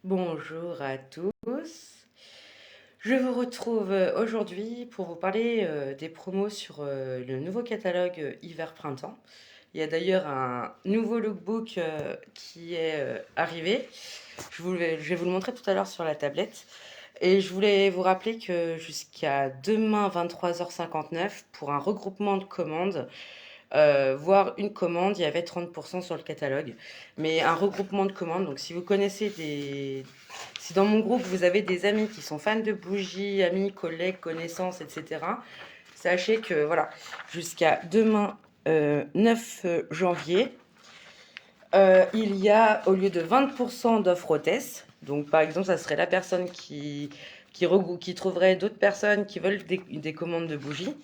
Bonjour à tous. Je vous retrouve aujourd'hui pour vous parler des promos sur le nouveau catalogue hiver-printemps. Il y a d'ailleurs un nouveau lookbook qui est arrivé. Je vais vous le montrer tout à l'heure sur la tablette. Et je voulais vous rappeler que jusqu'à demain 23h59, pour un regroupement de commandes, voire une commande, il y avait 30% sur le catalogue. Mais un regroupement de commandes, donc si vous connaissez des... Si dans mon groupe vous avez des amis qui sont fans de bougies, amis, collègues, connaissances, etc., sachez que voilà, jusqu'à demain 9 janvier, il y a au lieu de 20% d'offres hôtesse, donc par exemple ça serait la personne qui trouverait d'autres personnes qui veulent des commandes de bougies,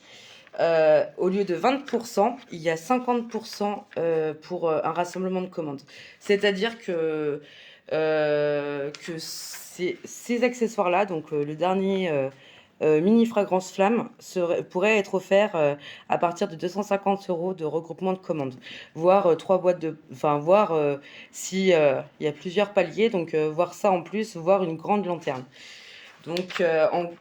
au lieu de 20%, il y a 50% pour un rassemblement de commandes. C'est-à-dire que ces accessoires-là, donc le dernier mini fragrance flamme, pourrait être offert à partir de 250 euros de regroupement de commandes, voire trois boîtes de, enfin voire si il y a plusieurs paliers, donc voir ça en plus, voire une grande lanterne. Donc,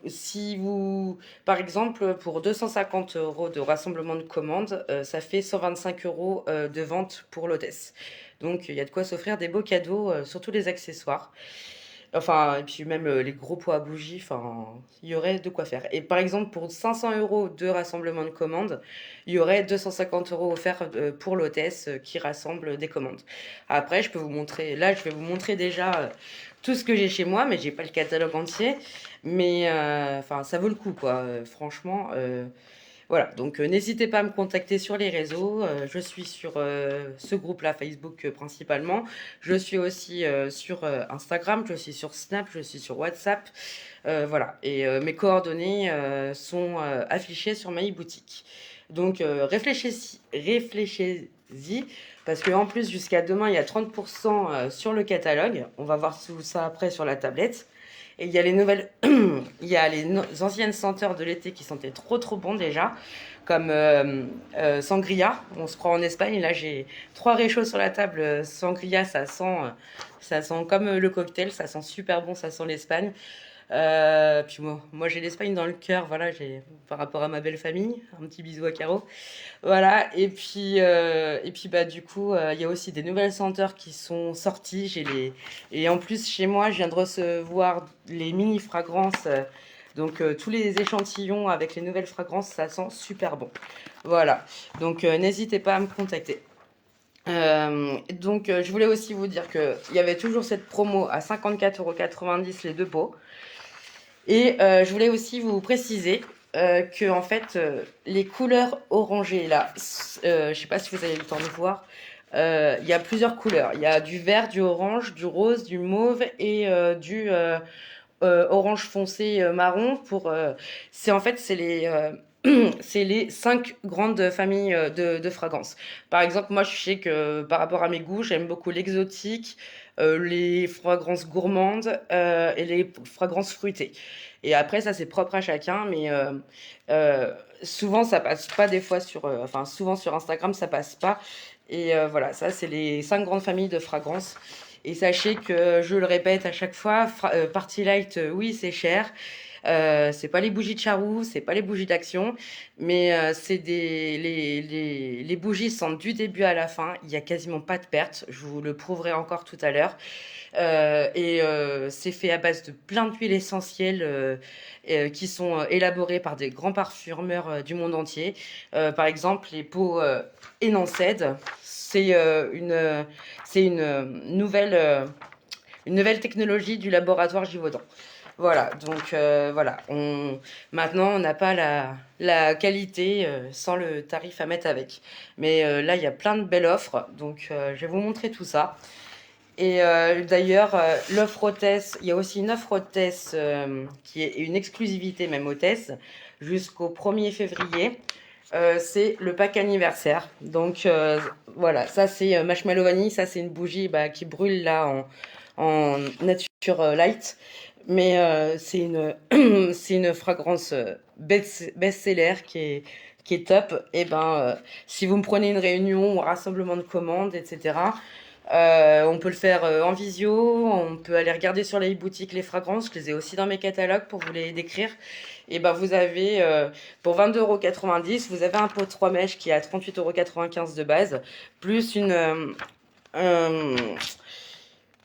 si vous, par exemple, pour 250 euros de rassemblement de commandes, ça fait 125 euros de vente pour l'hôtesse. Donc, il y a de quoi s'offrir des beaux cadeaux, surtout les accessoires. Enfin, et puis même les gros pots à bougies, enfin, il y aurait de quoi faire. Et par exemple, pour 500 euros de rassemblement de commandes, il y aurait 250 euros offerts pour l'hôtesse qui rassemble des commandes. Après, je peux vous montrer, là, je vais vous montrer déjà tout ce que j'ai chez moi, mais j'ai pas le catalogue entier. Mais enfin, ça vaut le coup, quoi. Franchement, voilà, donc n'hésitez pas à me contacter sur les réseaux. Je suis sur ce groupe-là, Facebook principalement. Je suis aussi sur Instagram, je suis sur Snap, je suis sur WhatsApp. Voilà, et mes coordonnées sont affichées sur ma e-boutique. Donc réfléchissez-y, parce qu'en plus jusqu'à demain, il y a 30% sur le catalogue. On va voir tout ça après sur la tablette. Et il y a les nouvelles, il y a les anciennes senteurs de l'été qui sentaient trop trop bon déjà, comme sangria. On se croit en Espagne. Là, j'ai trois réchauds sur la table. Sangria, ça sent comme le cocktail, ça sent super bon, ça sent l'Espagne. Puis moi j'ai l'Espagne dans le cœur, voilà, j'ai par rapport à ma belle famille, un petit bisou à Caro. Voilà, et puis bah du coup, il y a aussi des nouvelles senteurs qui sont sorties. Et en plus chez moi, je viens de recevoir les mini fragrances. Donc tous les échantillons avec les nouvelles fragrances, ça sent super bon. Voilà, donc n'hésitez pas à me contacter. Je voulais aussi vous dire qu'il y avait toujours cette promo à 54,90 € les deux pots. Et je voulais aussi vous préciser que en fait les couleurs orangées là, je sais pas si vous avez eu le temps de voir, il y a plusieurs couleurs. Il y a du vert, du orange, du rose, du mauve et du orange foncé marron. C'est en fait c'est les cinq grandes familles de fragrances. Par exemple, moi je sais que par rapport à mes goûts, j'aime beaucoup l'exotique, les fragrances gourmandes et les fragrances fruitées. Et après, ça c'est propre à chacun, mais souvent ça passe pas des fois enfin souvent sur Instagram ça passe pas. Et voilà, ça c'est les cinq grandes familles de fragrances. Et sachez que je le répète à chaque fois, Party Light, oui c'est cher. C'est pas les bougies de Charroux, c'est pas les bougies d'Action, mais c'est les bougies sentent du début à la fin. Il y a quasiment pas de perte. Je vous le prouverai encore tout à l'heure. C'est fait à base de plein d'huiles essentielles qui sont élaborées par des grands parfumeurs du monde entier. Par exemple, les pots Enanced, c'est une nouvelle technologie du laboratoire Givaudan. Voilà, donc voilà. Maintenant, on n'a pas la qualité sans le tarif à mettre avec. Mais là, il y a plein de belles offres, donc je vais vous montrer tout ça. Et d'ailleurs, l'offre hôtesse, il y a aussi une offre hôtesse qui est une exclusivité même hôtesse jusqu'au 1er février. C'est le pack anniversaire. Donc voilà, ça c'est marshmallow vanille, ça c'est une bougie qui brûle là en nature light. Mais c'est une fragrance best-seller qui est top. Et ben, si vous me prenez une réunion ou un rassemblement de commandes, etc., On peut le faire en visio, on peut aller regarder sur les boutiques les fragrances, je les ai aussi dans mes catalogues pour vous les décrire. Et ben vous avez, pour 22,90 €, vous avez un pot de 3 mèches qui est à 38,95 € de base, plus un,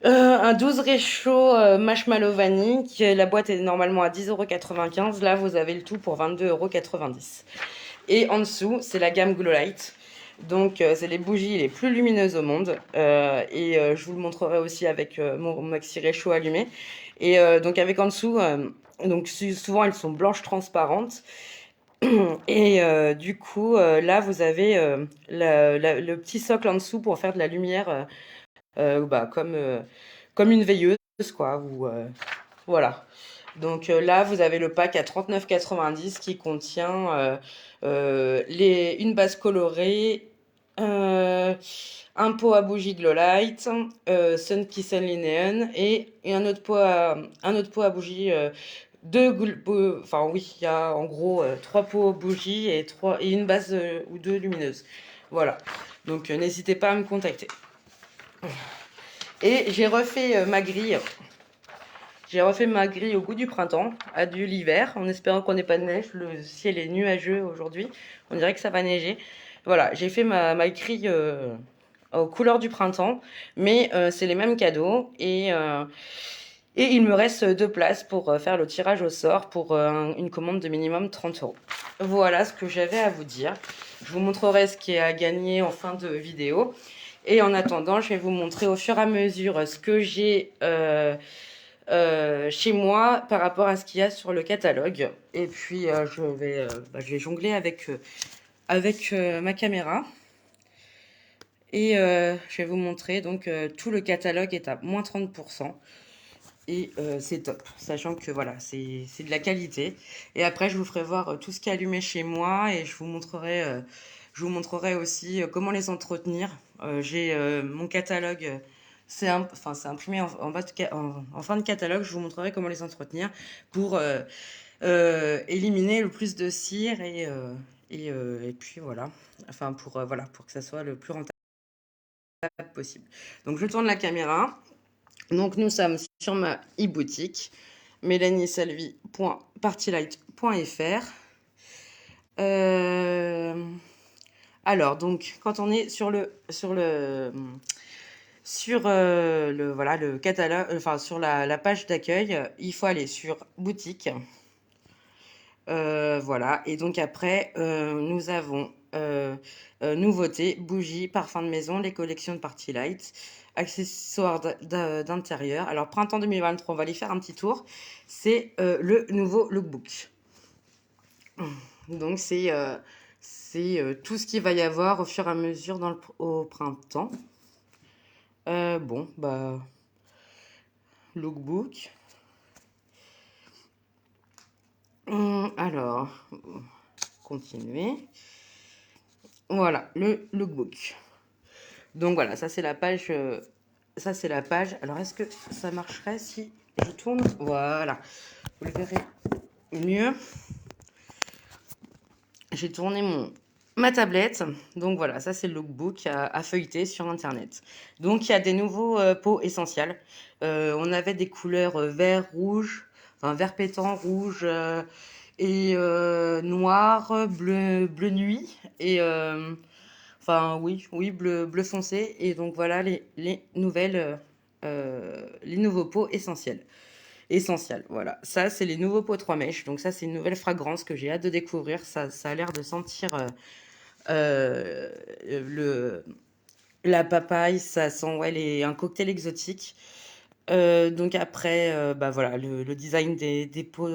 un 12 réchaud marshmallow vanille, la boîte est normalement à 10,95 €. Là, vous avez le tout pour 22,90 €. Et en dessous, c'est la gamme Glow Light. Donc, c'est les bougies les plus lumineuses au monde. Je vous le montrerai aussi avec mon maxi réchaud allumé. Donc, avec en dessous, donc souvent elles sont blanches transparentes. Du coup, là, vous avez le petit socle en dessous pour faire de la lumière, comme une veilleuse, quoi. Voilà. Donc là, vous avez le pack à 39,90 € qui contient une base colorée, euh, un pot à bougie Glow Light, Sun Kiss Only Neon et un autre pot à bougie. Enfin oui, il y a en gros trois pots bougies et une base ou deux lumineuses. Voilà. Donc n'hésitez pas à me contacter. Et j'ai refait ma grille. J'ai refait ma grille au goût du printemps, adieu l'hiver, en espérant qu'on n'ait pas de neige. Le ciel est nuageux aujourd'hui. On dirait que ça va neiger. Voilà, j'ai fait ma grille aux couleurs du printemps, mais c'est les mêmes cadeaux et il me reste deux places pour faire le tirage au sort pour une commande de minimum 30 €. Voilà ce que j'avais à vous dire. Je vous montrerai ce qui est à gagner en fin de vidéo. Et en attendant, je vais vous montrer au fur et à mesure ce que j'ai chez moi par rapport à ce qu'il y a sur le catalogue. Et puis, je vais jongler avec ma caméra. Et je vais vous montrer. Donc, tout le catalogue est à moins 30%. Et c'est top, sachant que voilà, c'est de la qualité. Et après, je vous ferai voir tout ce qui est allumé chez moi et je vous montrerai aussi comment les entretenir. J'ai mon catalogue, c'est imprimé en fin de catalogue. Je vous montrerai comment les entretenir pour éliminer le plus de cire et puis voilà. Enfin, voilà, pour que ça soit le plus rentable possible. Donc, je tourne la caméra. Donc nous sommes sur ma e-boutique, melaniesalvi.partylight.fr. Alors donc quand on est voilà, le catalogue, enfin sur la page d'accueil, il faut aller sur boutique. Voilà, et donc après nous avons nouveautés, bougies, parfums de maison, les collections de Party Light, accessoires d'intérieur. Alors printemps 2023, on va aller faire un petit tour. C'est le nouveau lookbook. Donc c'est tout ce qu'il va y avoir au fur et à mesure au printemps. Bon, bah, lookbook. Alors, continuer. Voilà, le lookbook. Donc voilà, ça c'est la page. Ça c'est la page. Alors est-ce que ça marcherait si je tourne? Voilà, vous le verrez mieux. J'ai tourné ma tablette. Donc voilà, ça c'est le lookbook à feuilleter sur internet. Donc il y a des nouveaux pots essentiels. On avait des couleurs vert, rouge, enfin vert pétant, rouge et noir, bleu nuit et enfin oui bleu foncé. Et donc voilà les nouveaux pots essentiels. Voilà, ça c'est les nouveaux pots 3 mèches. Donc ça c'est une nouvelle fragrance que j'ai hâte de découvrir. Ça a l'air de sentir le la papaye, ça sent ouais, un cocktail exotique. Donc après, bah voilà, le design des pots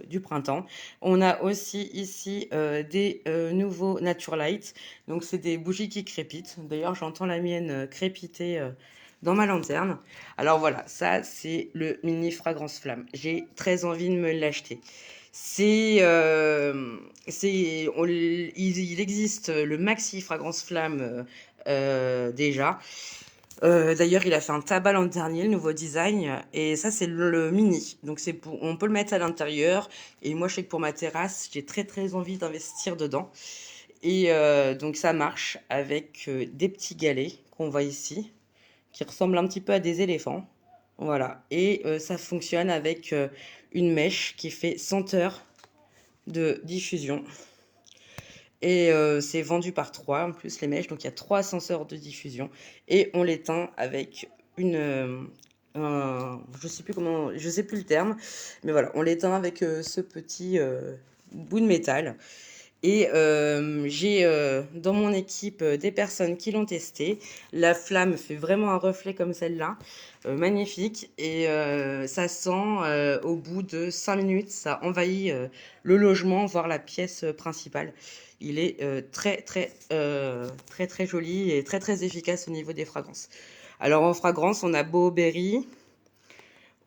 du printemps. On a aussi ici des nouveaux Nature Light. Donc c'est des bougies qui crépitent. D'ailleurs, j'entends la mienne crépiter dans ma lanterne. Alors voilà, ça c'est le mini fragrance flamme. J'ai très envie de me l'acheter. Il existe le maxi fragrance flamme déjà. D'ailleurs, il a fait un tabac l'an dernier, le nouveau design, et ça c'est le mini. Donc on peut le mettre à l'intérieur. Et moi, je sais que pour ma terrasse, j'ai très très envie d'investir dedans. Et donc ça marche avec des petits galets qu'on voit ici, qui ressemblent un petit peu à des éléphants. Voilà, et ça fonctionne avec une mèche qui fait 100 heures de diffusion. Et c'est vendu par 3 en plus les mèches, donc il y a 3 ascenseurs de diffusion. Et on l'éteint avec je sais plus comment, je sais plus le terme, mais voilà, on l'éteint avec ce petit bout de métal. Et j'ai dans mon équipe des personnes qui l'ont testé. La flamme fait vraiment un reflet comme celle-là, magnifique. Et ça sent, au bout de 5 minutes, ça envahit le logement, voire la pièce principale. Il est très joli et très efficace au niveau des fragrances. Alors en fragrance, on a Boho Berry,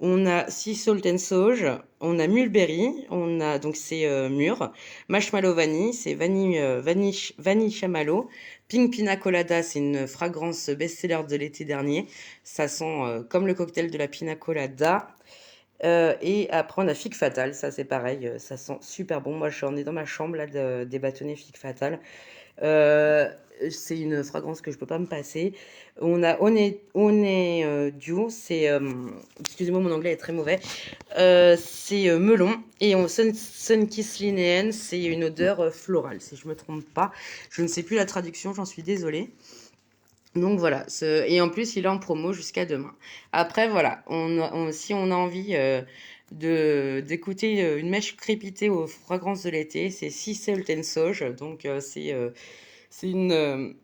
on a Sea Salt and Sauge, on a Mulberry, on a donc c'est mûr, Marshmallow Vanille, c'est vanille chamallow, Pink Pina Colada, c'est une fragrance best-seller de l'été dernier, ça sent comme le cocktail de la Pina Colada. Et après on a Figue Fatale, ça c'est pareil, ça sent super bon. Moi j'en ai dans ma chambre là des bâtonnets Figue Fatale. Euh, c'est une fragrance que je peux pas me passer. On a Dew, c'est excusez-moi mon anglais est très mauvais. C'est melon et on Sun-Kissed Linéenne, c'est une odeur florale si je me trompe pas. Je ne sais plus la traduction, j'en suis désolée. Donc voilà, et en plus il est en promo jusqu'à demain. Après voilà, si on a envie d'écouter une mèche crépiter aux fragrances de l'été, c'est Sea Salt and Sauge, donc c'est une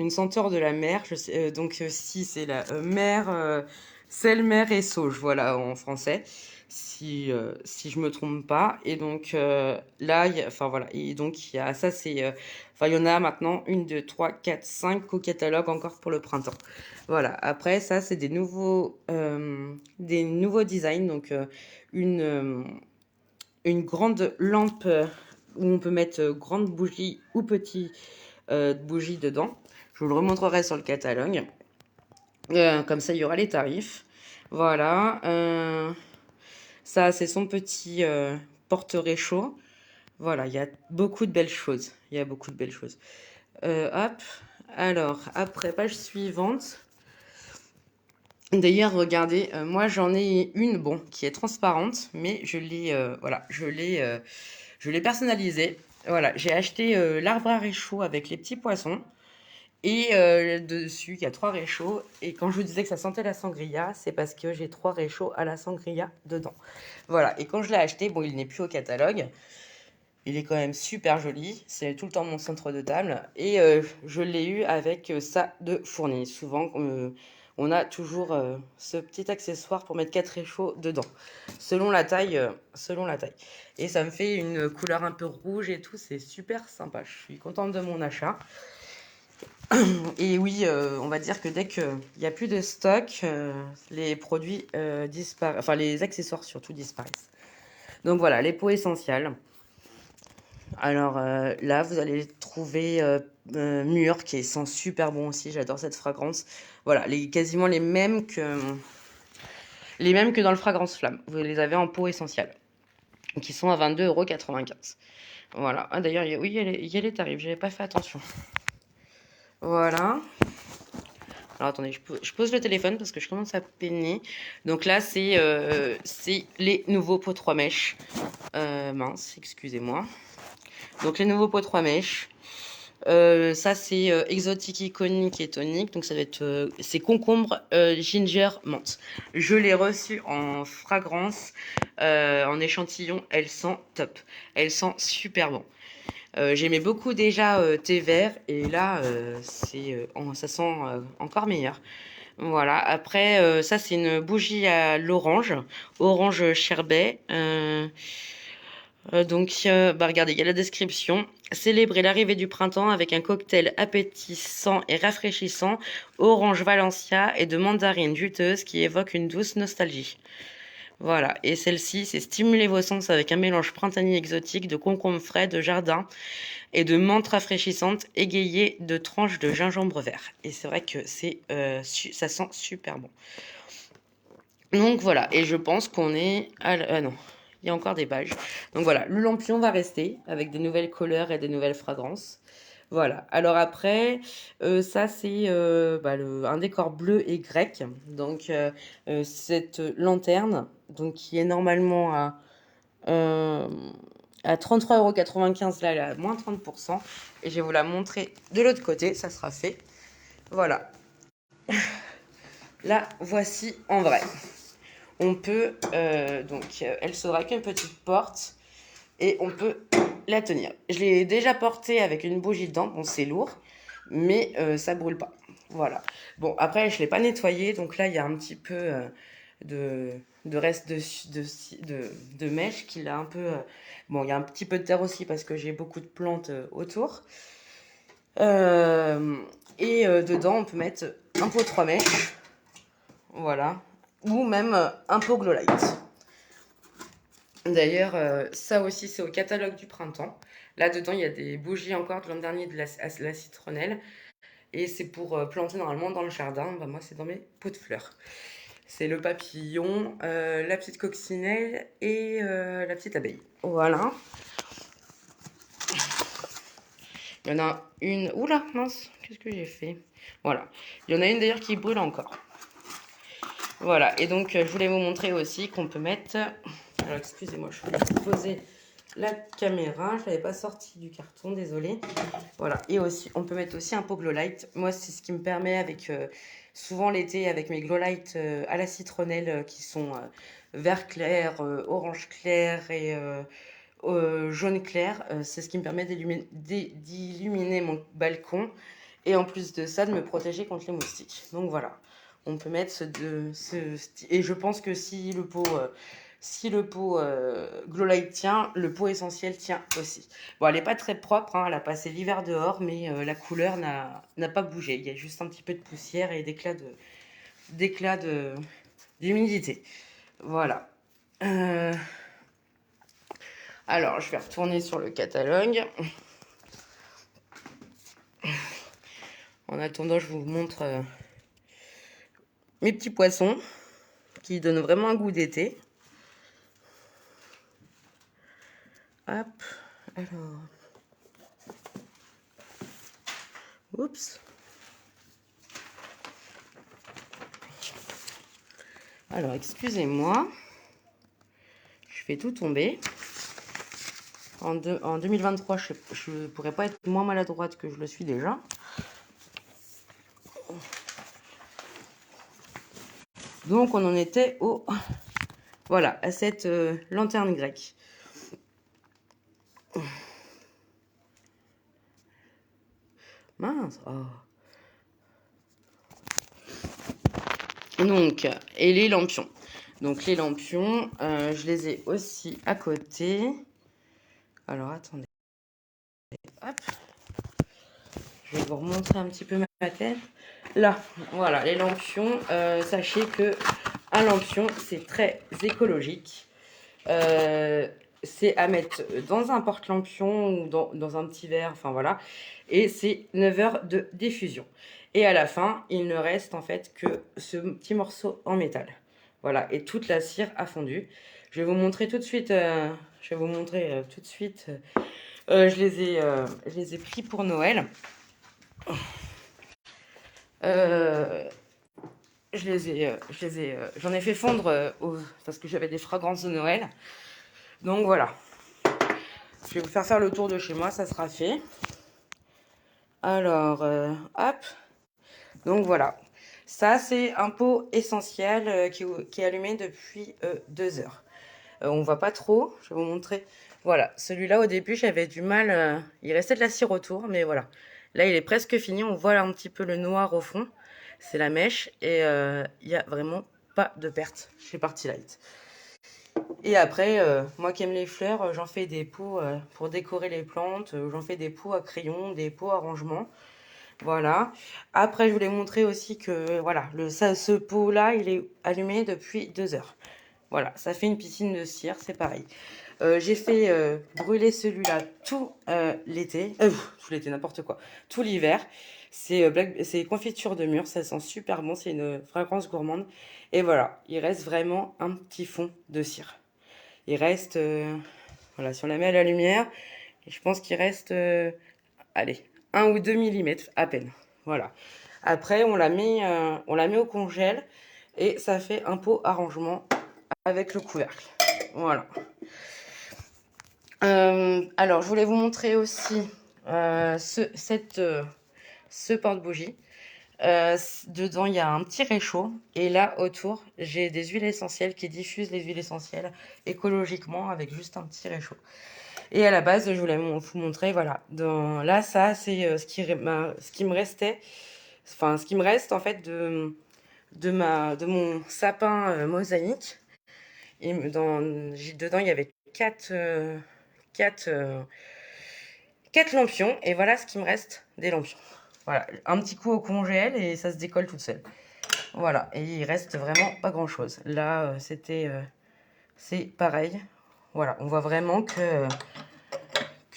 senteur de la mer. Donc si c'est la mer, sel, mer et sauge, voilà en français, si je me trompe pas. Et donc là, enfin voilà, et donc il y a ça, enfin il y en a maintenant 1, 2, 3, 4, 5 au catalogue encore pour le printemps. Voilà. Après ça, c'est des nouveaux designs. Donc une grande lampe où on peut mettre grande bougie ou petit bougies dedans. Je vous le remontrerai sur le catalogue. Comme ça, il y aura les tarifs. Voilà. Ça, c'est son petit porte-réchaud. Voilà, il y a beaucoup de belles choses. Il y a beaucoup de belles choses. Hop. Alors, après, page suivante. D'ailleurs, regardez, moi j'en ai une, bon, qui est transparente, mais voilà, je l'ai personnalisée. Voilà, j'ai acheté l'arbre à réchaud avec les petits poissons. Et dessus, il y a 3 réchauds. Et quand je vous disais que ça sentait la sangria, c'est parce que j'ai 3 réchauds à la sangria dedans. Voilà. Et quand je l'ai acheté, bon, il n'est plus au catalogue. Il est quand même super joli. C'est tout le temps mon centre de table. Et je l'ai eu avec ça de fourni. Souvent, on a toujours ce petit accessoire pour mettre 4 réchauds dedans. Selon la taille, selon la taille. Et ça me fait une couleur un peu rouge et tout. C'est super sympa. Je suis contente de mon achat. Et oui, on va dire que dès qu'il n'y a plus de stock, les produits disparaissent, enfin les accessoires surtout disparaissent. Donc voilà, les pots essentiels. Alors là, vous allez trouver Mûr qui sent super bon aussi. J'adore cette fragrance. Voilà, quasiment les mêmes que dans le Fragrance Flamme. Vous les avez en pot essentiel, qui sont à 22,95 €. Voilà. Ah, d'ailleurs, oui, il y a les tarifs. J'avais pas fait attention. Voilà. Alors attendez, je pose le téléphone parce que je commence à peiner. Donc là, c'est les nouveaux pots 3 mèches. Mince, excusez-moi. Donc les nouveaux pots 3 mèches. Ça, c'est exotique, iconique et tonique. Donc ça va être c'est concombre, ginger, menthe. Je l'ai reçu en fragrance, en échantillon. Elle sent top. Elle sent super bon. J'aimais beaucoup déjà thé vert et là ça sent encore meilleur. Voilà. Après ça c'est une bougie à l'orange, orange sherbet. Bah regardez, il y a la description. Célébrer l'arrivée du printemps avec un cocktail appétissant et rafraîchissant, orange Valencia et de mandarine juteuse qui évoque une douce nostalgie. Voilà, et celle-ci, c'est stimuler vos sens avec un mélange printanier exotique de concombre frais, de jardin et de menthe rafraîchissante égayée de tranches de gingembre vert. Et c'est vrai que ça sent super bon. Donc voilà, et je pense qu'on est non, il y a encore des pages. Donc voilà, le lampion va rester avec des nouvelles couleurs et des nouvelles fragrances. Voilà. Alors après, ça c'est un décor bleu et grec. Donc cette lanterne, donc qui est normalement euh, à 33,95 €, là elle est à moins 30%. Et je vais vous la montrer de l'autre côté, ça sera fait. Voilà. La voici en vrai. On peut, elle s'ouvre avec une petite porte et on peut la tenir. Je l'ai déjà portée avec une bougie dedans, bon c'est lourd, mais ça brûle pas. Voilà. Bon, après je l'ai pas nettoyé, donc là il y a un petit peu de, de reste de mèche qui l'a un peu... bon, il y a un petit peu de terre aussi parce que j'ai beaucoup de plantes autour. Dedans on peut mettre un pot 3 mèches, voilà, ou même un pot Glow Light. D'ailleurs, ça aussi, c'est au catalogue du printemps. Là-dedans, il y a des bougies encore de l'an dernier de la citronnelle. Et c'est pour planter normalement dans le jardin. Bah, moi, c'est dans mes pots de fleurs. C'est le papillon, la petite coccinelle et la petite abeille. Voilà. Il y en a une... Oula, mince, qu'est-ce que j'ai fait? Voilà. Il y en a une d'ailleurs qui brûle encore. Voilà. Et donc, je voulais vous montrer aussi qu'on peut mettre... Alors, excusez-moi, je vais poser la caméra. Je l'avais pas sorti du carton, désolé. Voilà. Et aussi, on peut mettre aussi un pot Glow Light. Moi, c'est ce qui me permet avec... souvent l'été, avec mes Glow Light à la citronnelle qui sont vert clair, orange clair et... jaune clair, c'est ce qui me permet d'illuminer mon balcon et en plus de ça de me protéger contre les moustiques. Donc voilà, on peut mettre et je pense que si le pot Glow Light tient, le pot essentiel tient aussi. Bon, elle n'est pas très propre, hein, elle a passé l'hiver dehors, mais la couleur n'a pas bougé. Il y a juste un petit peu de poussière et d'éclat d'humidité. Voilà. Alors, je vais retourner sur le catalogue. En attendant, je vous montre mes petits poissons qui donnent vraiment un goût d'été. Hop, alors... Oups. Alors, excusez-moi. Je fais tout tomber. En 2023, je ne pourrais pas être moins maladroite que je le suis déjà. Donc, on en était voilà, à cette lanterne grecque. Mince. Oh. Donc, et les lampions. Donc, les lampions, je les ai aussi à côté. Alors, attendez. Hop. Je vais vous remontrer un petit peu ma tête. Là, voilà, les lampions. Sachez que un lampion, c'est très écologique. C'est à mettre dans un porte-lampion ou dans un petit verre, enfin voilà. Et c'est 9 heures de diffusion. Et à la fin, il ne reste en fait que ce petit morceau en métal. Voilà, et toute la cire a fondu. Je vais vous montrer tout de suite. Je les ai pris pour Noël. J'en ai fait fondre parce que j'avais des fragrances de Noël. Donc voilà. Je vais vous faire le tour de chez moi, ça sera fait. Alors, hop. Donc voilà. Ça, c'est un pot essentiel qui est allumé depuis 2 heures. On voit pas trop, je vais vous montrer. Voilà, celui-là au début j'avais du mal, il restait de la cire autour, mais voilà. Là il est presque fini, on voit un petit peu le noir au fond, c'est la mèche et il n'y a vraiment pas de perte chez Party Light. Et après, moi qui aime les fleurs, j'en fais des pots pour décorer les plantes, j'en fais des pots à crayon, des pots à rangement. Voilà. Après, je voulais montrer aussi que voilà, ce pot-là, il est allumé depuis 2 heures. Voilà, ça fait une piscine de cire, c'est pareil. J'ai fait brûler celui-là tout l'été. Tout l'été, n'importe quoi. Tout l'hiver. C'est confiture de mûre, ça sent super bon, c'est une fragrance gourmande. Et voilà, il reste vraiment un petit fond de cire. Il reste, voilà, si on la met à la lumière, je pense qu'il reste, allez, 1 ou 2 millimètres à peine. Voilà. Après, on la met au congèle et ça fait un pot arrangement avec le couvercle. Voilà. Alors, je voulais vous montrer aussi ce porte-bougie. Dedans, il y a un petit réchaud. Et là, autour, j'ai des huiles essentielles qui diffusent les huiles essentielles écologiquement avec juste un petit réchaud. Et à la base, je voulais vous montrer, voilà. Là, ça, c'est ce qui me restait. Enfin, ce qui me reste, en fait, de mon sapin mosaïque. Et dedans, il y avait 4 lampions. Et voilà ce qui me reste des lampions. Voilà, un petit coup au congèle et ça se décolle toute seule. Voilà, et il reste vraiment pas grand chose. Là, c'est pareil. Voilà, on voit vraiment que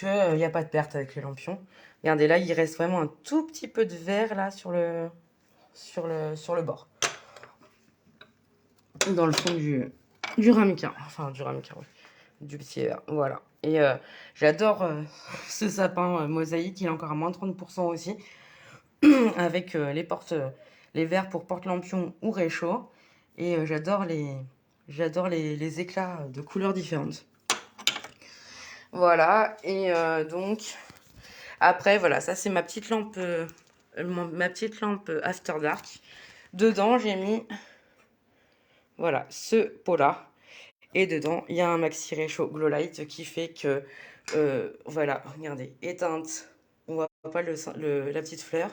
il n'y a pas de perte avec les lampions. Regardez, là, il reste vraiment un tout petit peu de verre là sur le bord. Dans le fond du ramequin. Enfin, du ramequin, oui. Du petit verre. Voilà. Et j'adore ce sapin mosaïque. Il est encore à moins 30% aussi. Avec les verres pour porte-lampion ou réchaud. Et j'adore les éclats de couleurs différentes. Voilà. Et donc, après, voilà, ça c'est ma petite lampe After Dark. Dedans, j'ai mis, voilà, ce pot-là. Et dedans, il y a un maxi réchaud Glow Light qui fait que, voilà, regardez, éteinte, on voit pas la petite fleur.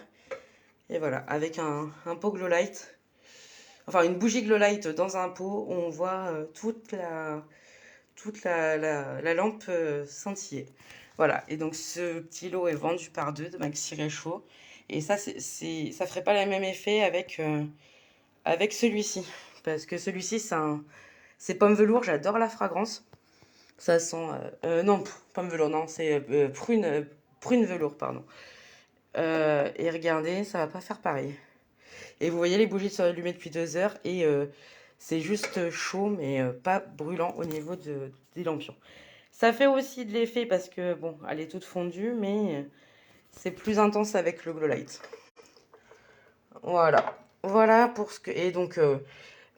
Et voilà, avec un pot Glow Light, enfin une bougie Glow Light dans un pot, on voit toute la lampe scintiller. Voilà, et donc ce petit lot est vendu par 2 de Maxi Réchaud. Et ça, ça ferait pas le même effet avec celui-ci. Parce que celui-ci, c'est pomme velours, j'adore la fragrance. Ça sent... non, pomme velours, non, c'est prune velours, pardon. Et regardez, ça va pas faire pareil. Et vous voyez, les bougies sont allumées depuis 2 heures et c'est juste chaud, mais pas brûlant au niveau des lampions. Ça fait aussi de l'effet parce que, bon, elle est toute fondue, mais c'est plus intense avec le Glow Light. Voilà. Voilà pour ce que... Et donc,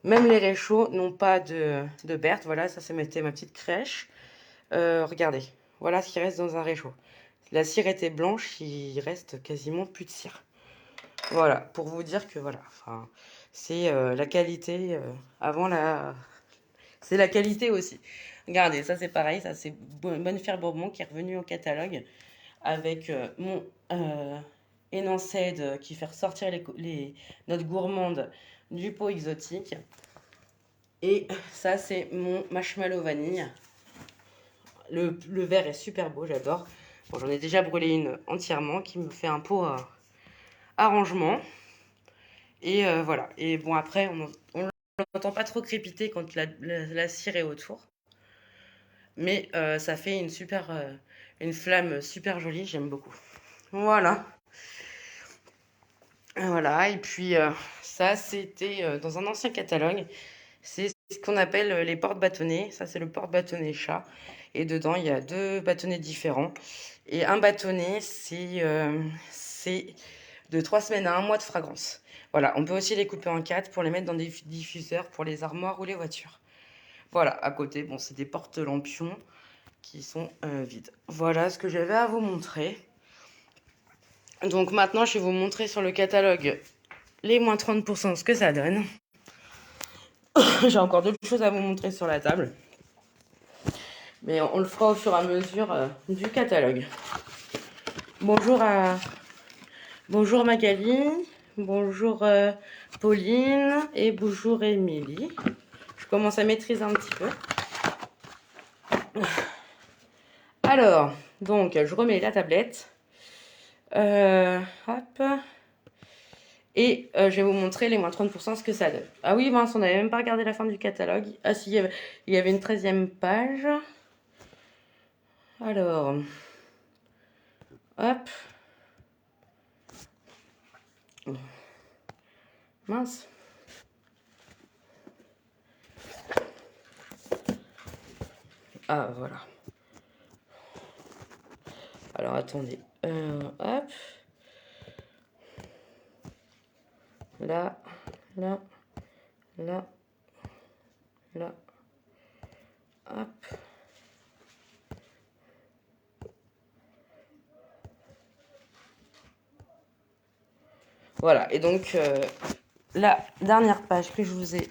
même les réchauds n'ont pas de perte. Voilà, ça c'était ma petite crèche. Regardez, voilà ce qui reste dans un réchaud. La cire était blanche, il reste quasiment plus de cire. Voilà, pour vous dire que voilà, enfin, c'est la qualité avant la... C'est la qualité aussi. Regardez, ça c'est pareil, ça c'est Bonne-Fère Bourbon qui est revenu au catalogue avec mon Enanced qui fait ressortir les notes gourmandes du pot exotique. Et ça c'est mon Marshmallow Vanille. Le verre est super beau, j'adore. Bon, j'en ai déjà brûlé une entièrement qui me fait un pot arrangement. Et voilà. Et bon, après, on n'entend pas trop crépiter quand la cire est autour. Mais ça fait une flamme super jolie, j'aime beaucoup. Voilà. Voilà. Et puis, ça, c'était dans un ancien catalogue. C'est ce qu'on appelle les porte-bâtonnets. Ça, c'est le porte-bâtonnet chat. Et dedans, il y a 2 bâtonnets différents. Et un bâtonnet, c'est de 3 semaines à 1 mois de fragrance. Voilà, on peut aussi les couper en 4 pour les mettre dans des diffuseurs pour les armoires ou les voitures. Voilà, à côté, bon, c'est des porte-lampions qui sont vides. Voilà ce que j'avais à vous montrer. Donc maintenant, je vais vous montrer sur le catalogue les moins 30% ce que ça donne. J'ai encore d'autres choses à vous montrer sur la table. Mais on le fera au fur et à mesure du catalogue. Bonjour Magali, bonjour Pauline et bonjour Émilie. Je commence à maîtriser un petit peu. Alors, donc je remets la tablette. Hop. Et je vais vous montrer les moins 30% ce que ça donne. Ah oui, mince, on n'avait même pas regardé la fin du catalogue. Ah si, il y avait une 13e page. Alors, hop. Mince. Ah, voilà. Alors, attendez. Hop. Là, là, là, là. Hop. Voilà, et donc la dernière page que je vous ai...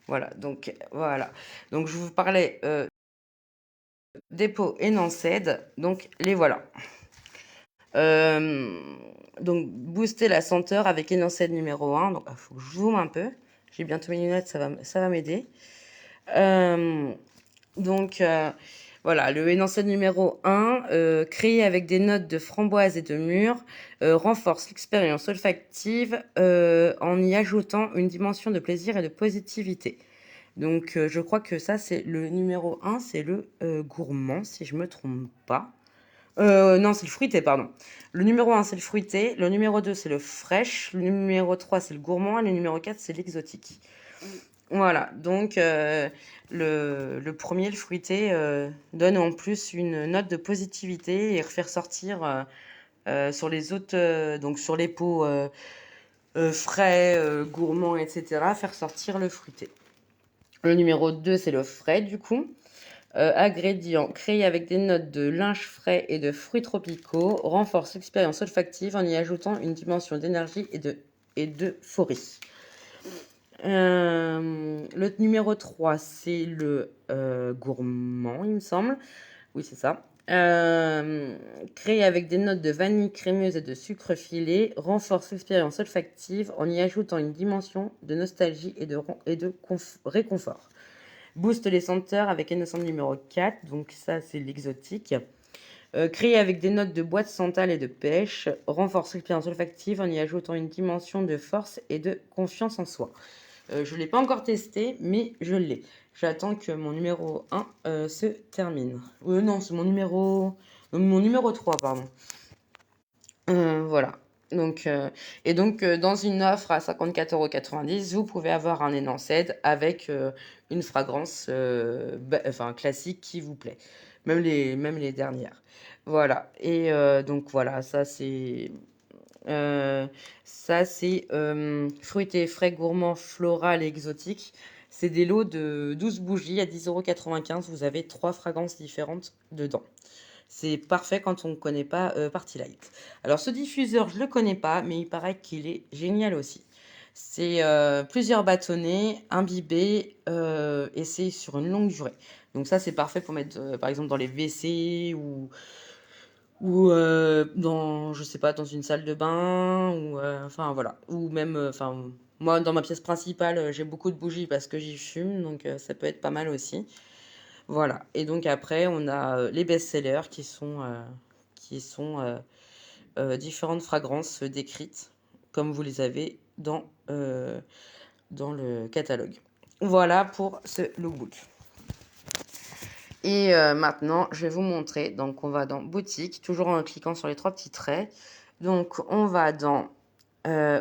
Voilà, donc je vous parlais des pots Enanced, donc les voilà. Donc booster la senteur avec Enanced numéro 1, donc il faut que je zoome un peu. J'ai bientôt mes lunettes, ça va m'aider. Voilà, le énoncé numéro 1, créé avec des notes de framboise et de mûre, renforce l'expérience olfactive en y ajoutant une dimension de plaisir et de positivité. Donc, je crois que ça, c'est le numéro 1, c'est le gourmand, si je me trompe pas. Non, c'est le fruité, pardon. Le numéro 1, c'est le fruité. Le numéro 2, c'est le fraîche. Le numéro 3, c'est le gourmand. Et le numéro 4, c'est l'exotique. Voilà, donc le premier, le fruité, donne en plus une note de positivité et faire sortir sur les autres, donc sur les pots frais, gourmands, etc., faire sortir le fruité. Le numéro 2, c'est le frais, du coup. Ingrédients créés avec des notes de linge frais et de fruits tropicaux, renforce l'expérience olfactive en y ajoutant une dimension d'énergie et d'euphorie. Le numéro 3, c'est le gourmand, il me semble. Oui, c'est ça. Créé avec des notes de vanille crémeuse et de sucre filé, renforce l'expérience olfactive en y ajoutant une dimension de nostalgie et de réconfort. Booste les senteurs avec innocent numéro 4, donc ça c'est l'exotique. Créé avec des notes de bois de santal et de pêche, renforce l'expérience olfactive en y ajoutant une dimension de force et de confiance en soi. Je ne l'ai pas encore testé, mais je l'ai. J'attends que mon numéro 1 se termine. Non, c'est mon numéro 3, pardon. Voilà. Donc, dans une offre à 54,90 €, vous pouvez avoir un Enanced avec une fragrance classique qui vous plaît. Même les dernières. Voilà. Et donc voilà, ça, c'est fruité, frais, gourmand, floral et exotique. C'est des lots de 12 bougies à 10,95 €. Vous avez 3 fragrances différentes dedans. C'est parfait quand on ne connaît pas Party Light. Alors, ce diffuseur, je ne le connais pas, mais il paraît qu'il est génial aussi. C'est plusieurs bâtonnets imbibés et c'est sur une longue durée. Donc ça, c'est parfait pour mettre, par exemple, dans les WC ou dans, je sais pas, dans une salle de bain, ou enfin voilà, ou même, enfin, moi dans ma pièce principale, j'ai beaucoup de bougies parce que j'y fume, donc ça peut être pas mal aussi. Voilà, et donc après, on a les best-sellers qui sont différentes fragrances décrites, comme vous les avez dans le catalogue. Voilà pour ce lookbook. Et maintenant, je vais vous montrer. Donc, on va dans boutique, toujours en cliquant sur les 3 petits traits. Donc, on va dans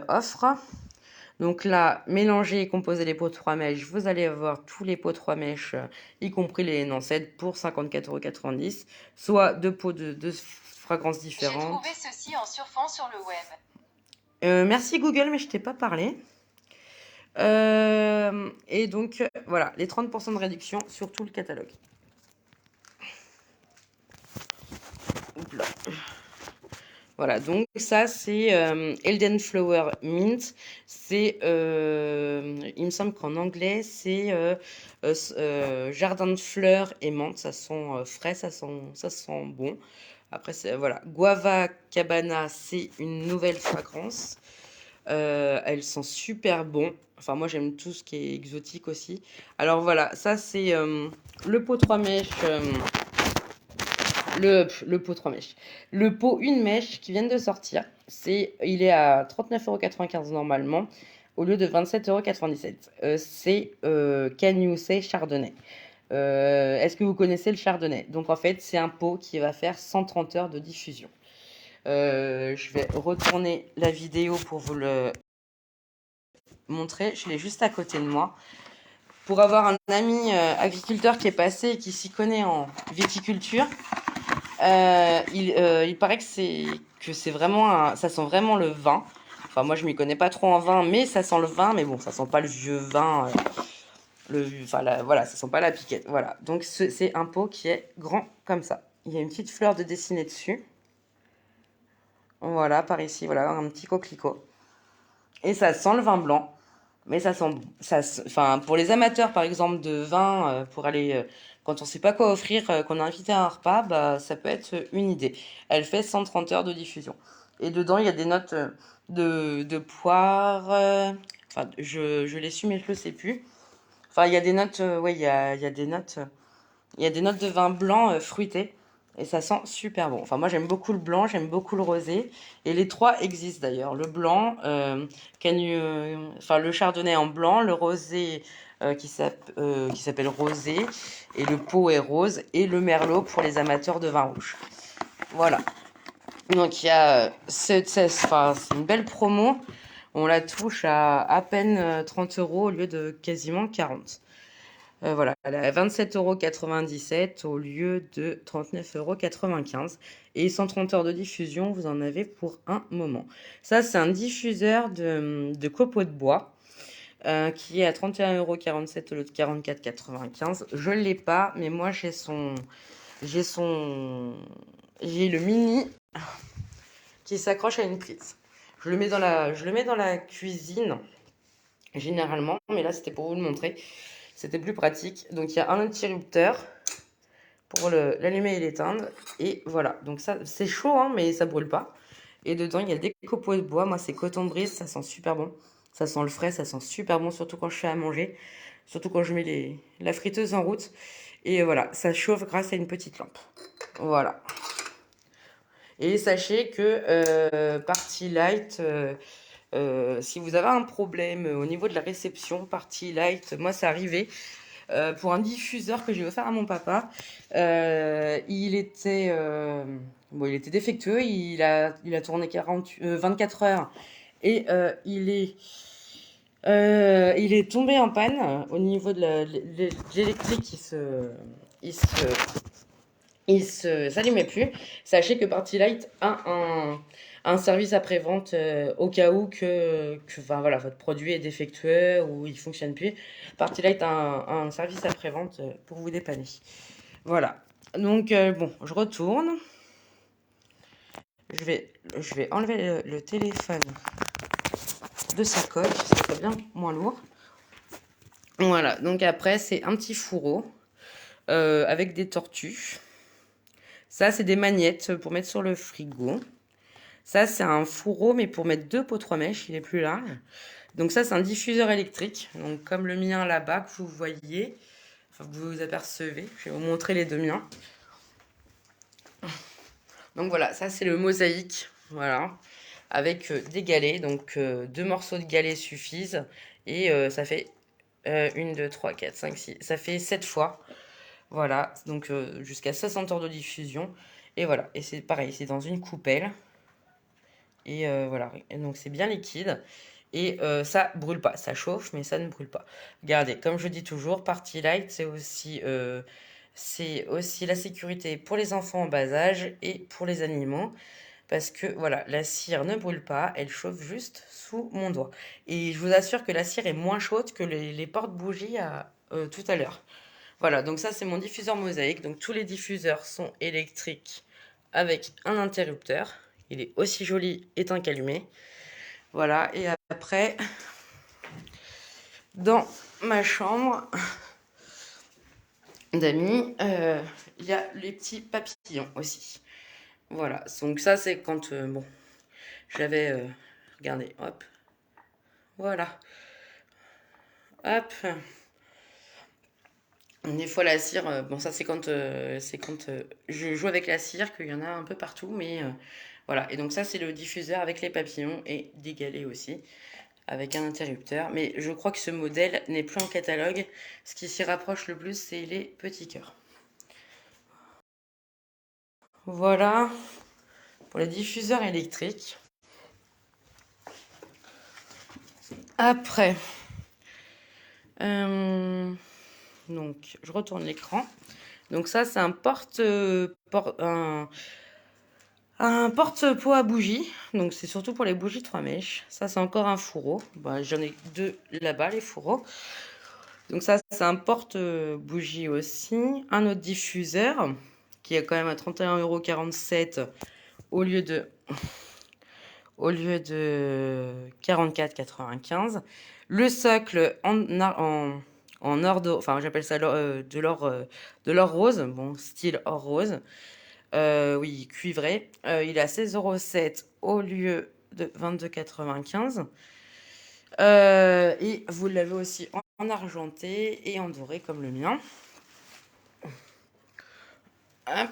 offre. Donc là, mélanger et composer les pots 3 mèches. Vous allez avoir tous les pots 3 mèches, y compris les Enanced, pour 54,90 €. Soit 2 pots de 2 fragrances différentes. J'ai trouvé ceci en surfant sur le web. Merci Google, mais je t'ai pas parlé. Et donc, voilà, les 30% de réduction sur tout le catalogue. Là. Voilà, donc ça c'est Elden Flower Mint. C'est, il me semble qu'en anglais c'est jardin de fleurs et menthe. Ça sent frais, ça sent bon. Après, voilà, Guava Cabana, c'est une nouvelle fragrance. Elle sent super bon. Enfin, moi j'aime tout ce qui est exotique aussi. Alors voilà, ça c'est le pot 3 mèches. Le pot 3 mèches. Le pot 1 mèche qui vient de sortir. Il est à 39,95 € normalement, au lieu de 27,97 €. C'est Can You Say Chardonnay. Est-ce que vous connaissez le chardonnay? Donc en fait, c'est un pot qui va faire 130 heures de diffusion. Je vais retourner la vidéo pour vous le montrer. Je l'ai juste à côté de moi. pour avoir un ami agriculteur qui est passé et qui s'y connaît en viticulture. Il paraît que c'est vraiment ça sent vraiment le vin. Enfin, moi, je m'y connais pas trop en vin, mais ça sent le vin. Mais bon, ça sent pas le vieux vin. Voilà, ça sent pas la piquette. Voilà. Donc, c'est un pot qui est grand comme ça. Il y a une petite fleur de dessinée dessus. Voilà, par ici, voilà, un petit coquelicot. Et ça sent le vin blanc. Mais enfin, pour les amateurs, par exemple, de vin, pour aller, quand on sait pas quoi offrir, qu'on est invité à un repas, bah, ça peut être une idée. Elle fait 130 heures de diffusion. Et dedans, il y a des notes de poire. Enfin, je l'ai su, mais je le sais plus. Enfin, il y a des notes, ouais, il y a des notes, il y a des notes de vin blanc fruité. Et ça sent super bon. Enfin, moi, j'aime beaucoup le blanc, j'aime beaucoup le rosé. Et les trois existent d'ailleurs. Le blanc, enfin, le chardonnay en blanc, le rosé qui s'appelle rosé, et le pot est rose, et le merlot pour les amateurs de vin rouge. Voilà. Donc, il y a enfin, c'est une belle promo. On la touche à peine 30 euros au lieu de quasiment 40. Voilà, elle est à 27,97 € au lieu de 39,95 €. Et 130 heures de diffusion, vous en avez pour un moment. Ça, c'est un diffuseur de copeaux de bois qui est à 31,47 € au lieu de 44,95 €. Je ne l'ai pas, mais moi, j'ai le mini qui s'accroche à une prise. Je le mets dans la cuisine, généralement, mais là, c'était pour vous le montrer. C'était plus pratique. Donc, il y a un interrupteur pour l'allumer et l'éteindre. Et voilà. Donc, ça, c'est chaud, hein, mais ça brûle pas. Et dedans, il y a des copeaux de bois. Moi, c'est coton de brise. Ça sent super bon. Ça sent le frais. Ça sent super bon, surtout quand je fais à manger. Surtout quand je mets la friteuse en route. Et voilà. Ça chauffe grâce à une petite lampe. Voilà. Et sachez que Party Light, si vous avez un problème au niveau de la réception, Party Light, moi, c'est arrivé. Pour un diffuseur que j'ai offert à mon papa. Il était défectueux, il a tourné 24 heures et il est tombé en panne au niveau de l'électrique. S'allumait plus. Sachez que Party Light a un service après-vente au cas où enfin, voilà, votre produit est défectueux ou il fonctionne plus. Party Light a un service après-vente pour vous dépanner. Voilà. Donc, bon, je retourne. Je vais enlever le téléphone de sa coque, ça serait bien moins lourd. Voilà, donc après, c'est un petit fourreau avec des tortues. Ça, c'est des magnettes pour mettre sur le frigo. Ça, c'est un fourreau, mais pour mettre 2 pots 3 mèches, il est plus large. Donc ça, c'est un diffuseur électrique. Donc comme le mien là-bas, que vous voyez, enfin que vous apercevez. Je vais vous montrer les deux miens. Donc voilà, ça c'est le mosaïque. Voilà. Avec des galets. Donc 2 morceaux de galets suffisent. Et ça fait 1, 2, 3, 4, 5, 6. Ça fait 7 fois. Voilà. Donc jusqu'à 60 heures de diffusion. Et voilà. Et c'est pareil, c'est dans une coupelle. Et voilà, et donc c'est bien liquide. Et ça brûle pas, ça chauffe, mais ça ne brûle pas. Regardez, comme je dis toujours, Party Light, c'est aussi la sécurité pour les enfants en bas âge et pour les animaux. Parce que voilà, la cire ne brûle pas, elle chauffe juste sous mon doigt. Et je vous assure que la cire est moins chaude que les porte-bougies tout à l'heure. Voilà, donc ça c'est mon diffuseur mosaïque. Donc tous les diffuseurs sont électriques avec un interrupteur. Il est aussi joli éteint qu'allumé. Voilà, et après, dans ma chambre d'amis, il y a les petits papillons aussi. Voilà, donc ça c'est quand, bon, j'avais, regardez, hop, voilà, hop. Des fois la cire, bon ça c'est quand je joue avec la cire, qu'il y en a un peu partout, mais voilà. Et donc ça c'est le diffuseur avec les papillons et des galets aussi, avec un interrupteur. Mais je crois que ce modèle n'est plus en catalogue. Ce qui s'y rapproche le plus, c'est les petits cœurs. Voilà pour les diffuseurs électriques. Après, Donc, je retourne l'écran. Donc ça, c'est un porte-pot à bougies. Donc c'est surtout pour les bougies 3 mèches. Ça, c'est encore un fourreau. Bah, j'en ai 2 là-bas, les fourreaux. Donc ça, c'est un porte-bougie aussi. Un autre diffuseur qui est quand même à 31,47 € au lieu de 44,95 €. Le socle en or, enfin j'appelle ça de l'or rose, bon style or rose, oui cuivré. Il est à 16,07 € au lieu de 22,95 €. Et vous l'avez aussi en argenté et en doré comme le mien. Hop.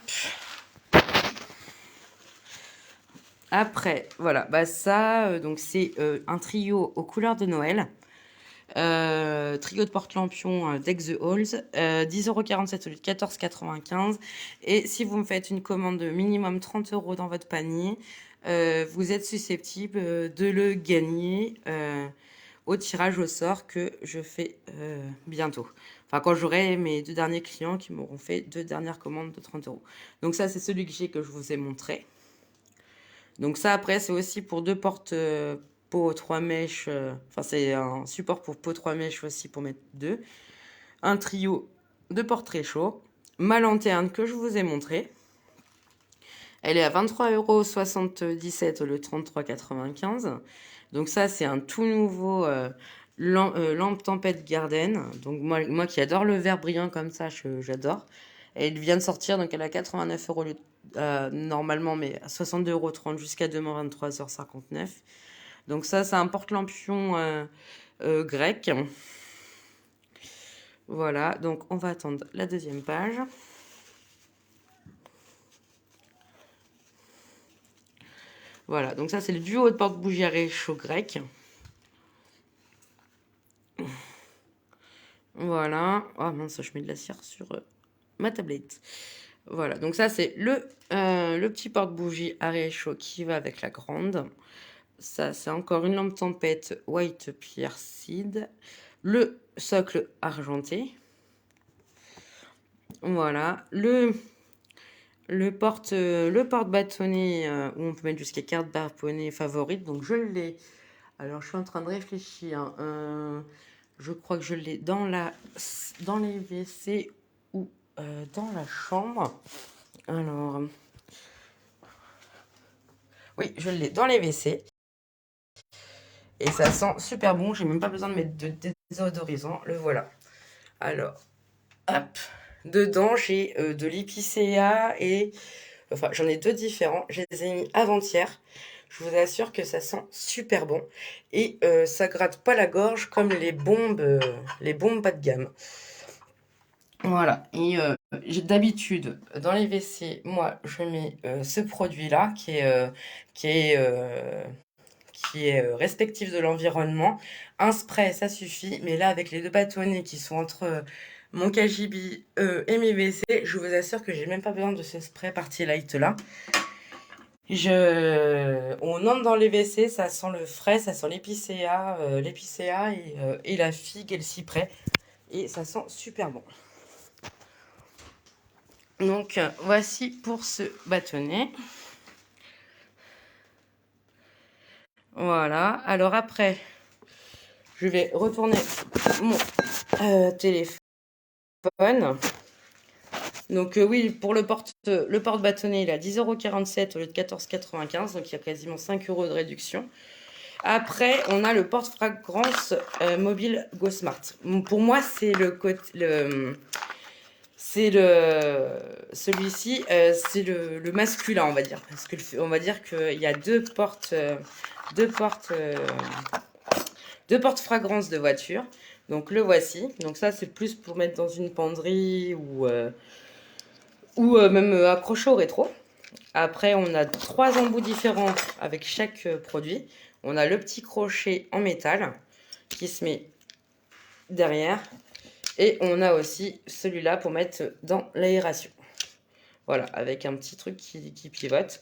Après, voilà, bah ça, donc c'est un trio aux couleurs de Noël. Trio de porte-lampions d'Ex The Halls, 10,47 € au lieu de 14,95 €. Et si vous me faites une commande de minimum 30 € dans votre panier, vous êtes susceptible de le gagner au tirage au sort que je fais bientôt. Enfin, quand j'aurai mes 2 derniers clients qui m'auront fait 2 dernières commandes de 30 €. Donc ça, c'est celui que j'ai, que je vous ai montré. Donc ça, après, c'est aussi pour 2 portes pot 3 mèches. Enfin, c'est un support pour pot 3 mèches aussi pour mettre 2. Un trio de portraits chauds. Ma lanterne que je vous ai montré. Elle est à 23,77 € au lieu de 33,95 €. Donc ça, c'est un tout nouveau lampe tempête Garden. Donc moi qui adore le vert brillant comme ça, j'adore. Elle vient de sortir, donc elle a 89 € normalement, mais à 62,30 € jusqu'à demain 23h59. Donc ça, c'est un porte-lampion grec. Voilà, donc on va attendre la deuxième page. Voilà, donc ça, c'est le duo de porte-bougie à réchaud grec. Voilà. Oh mince, je mets de la cire sur ma tablette. Voilà, donc ça, c'est le petit porte-bougie à réchaud qui va avec la grande. Ça, c'est encore une lampe tempête White Pierced. Le socle argenté. Voilà. Le porte-bâtonnet où on peut mettre jusqu'à 4 bâtonnets favorites. Donc, je l'ai. Alors, je suis en train de réfléchir. Je crois que je l'ai dans les WC ou dans la chambre. Alors, oui, je l'ai dans les WC. Et ça sent super bon. J'ai même pas besoin de mettre de désodorisant. Le voilà. Alors, hop. Dedans, j'ai de l'épicéa et... Enfin, j'en ai 2 différents. Je les ai mis avant-hier. Je vous assure que ça sent super bon. Et ça gratte pas la gorge comme les bombes bas de gamme. Voilà. Et d'habitude, dans les WC, moi, je mets ce produit-là qui est respectif de l'environnement. Un spray, ça suffit. Mais là, avec les 2 bâtonnets qui sont entre mon KGB et mes WC, je vous assure que j'ai même pas besoin de ce spray Party Light là. On entre dans les WC, ça sent le frais, ça sent l'épicéa et la figue et le cyprès. Et ça sent super bon. Donc, voici pour ce bâtonnet. Voilà. Alors après, je vais retourner mon téléphone. Donc oui, pour le porte-bâtonnet, il est à 10,47 € au lieu de 14,95 €. Donc il y a quasiment 5 € de réduction. Après, on a le porte-fragrance mobile Go Smart. Pour moi, c'est celui-ci, c'est le masculin, on va dire. Parce que on va dire qu'il y a deux porte-fragrances de voiture. Donc le voici. Donc ça, c'est plus pour mettre dans une penderie ou même accroché au rétro. Après, on a 3 embouts différents avec chaque produit. On a le petit crochet en métal qui se met derrière. Et on a aussi celui-là pour mettre dans l'aération. Voilà, avec un petit truc qui pivote.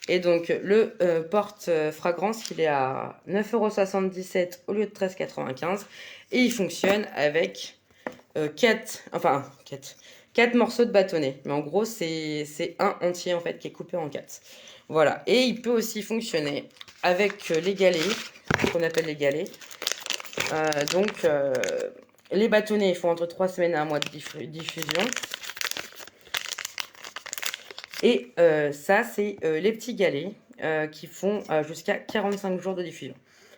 Et donc, le porte-fragrance, il est à 9,77 € au lieu de 13,95 €. Et il fonctionne avec 4 morceaux de bâtonnet. Mais en gros, c'est un entier en fait qui est coupé en 4. Voilà. Et il peut aussi fonctionner avec les galets, qu'on appelle les galets. Les bâtonnets, ils font entre 3 semaines et un mois de diffusion. Et ça, c'est les petits galets qui font jusqu'à 45 jours de diffusion.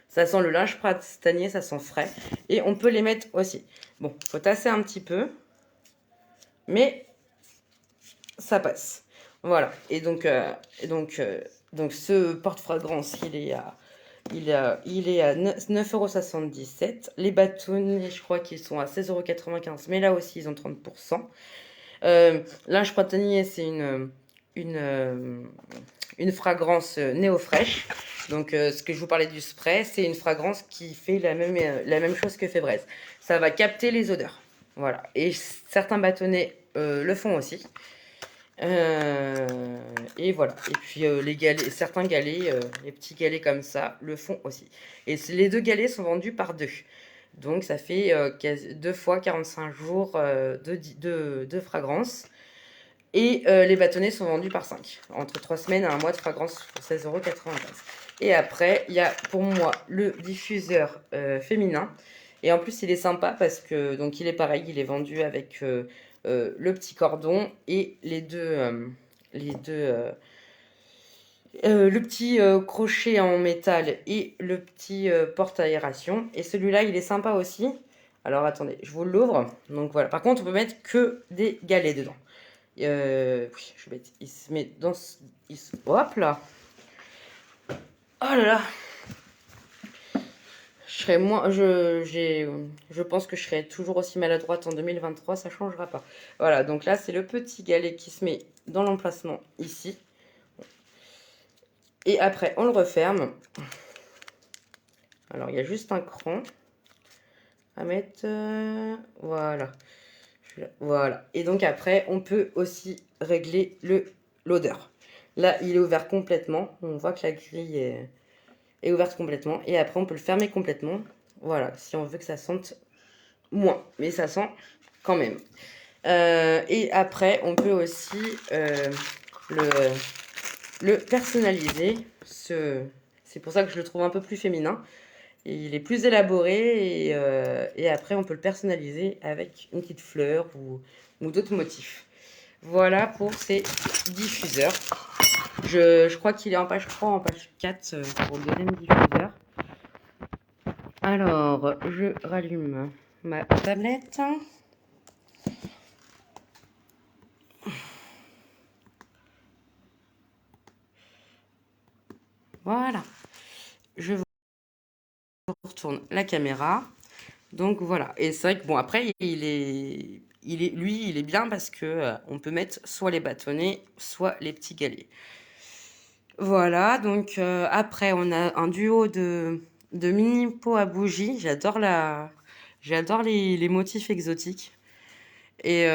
Ça sent le linge printanier, ça sent frais. Et on peut les mettre aussi. Bon, faut tasser un petit peu. Mais ça passe. Voilà. Et donc ce porte-fragrance, il est à 9,77 €. Les bâtonnets, je crois qu'ils sont à 16,95 €, mais là aussi, ils ont 30%. Linge printanier, c'est une fragrance néo-fraîche. Donc, ce que je vous parlais du spray, c'est une fragrance qui fait la même chose que Febreze. Ça va capter les odeurs. Voilà. Et certains bâtonnets le font aussi. Et voilà. Et puis les galets, certains galets, les petits galets comme ça, le font aussi. Et les 2 galets sont vendus par 2. Donc ça fait 2 fois 45 jours de fragrance. Et les bâtonnets sont vendus par 5. Entre 3 semaines et un mois de fragrance pour 16,95 €. Et après, il y a pour moi le diffuseur féminin. Et en plus, il est sympa parce que donc il est pareil, il est vendu avec le petit cordon et le petit crochet en métal et le petit porte-aération. Et celui-là, il est sympa aussi. Alors attendez, je vous l'ouvre. Donc voilà. Par contre, on peut mettre que des galets dedans. Oui, je vais mettre. Il se met dans. Hop là. Oh là là. Je pense que je serai toujours aussi maladroite en 2023, ça changera pas. Voilà, donc là, c'est le petit galet qui se met dans l'emplacement ici. Et après, on le referme. Alors, il y a juste un cran à mettre. Voilà. Voilà. Et donc après, on peut aussi régler l'odeur. Là, il est ouvert complètement. On voit que la grille est ouverte complètement. Et après, on peut le fermer complètement. Voilà, si on veut que ça sente moins. Mais ça sent quand même. Et après, on peut aussi le personnaliser. C'est pour ça que je le trouve un peu plus féminin. Et il est plus élaboré et après on peut le personnaliser avec une petite fleur ou d'autres motifs. Voilà pour ces diffuseurs. Je crois qu'il est en page 3, en page 4 pour le deuxième diffuseur. Alors, je rallume ma tablette. Voilà. Je vous retourne la caméra. Donc voilà. Et c'est vrai que bon, après, il est bien parce que on peut mettre soit les bâtonnets, soit les petits galets. Voilà, donc après, on a un duo de mini pots à bougies. J'adore les motifs exotiques. Et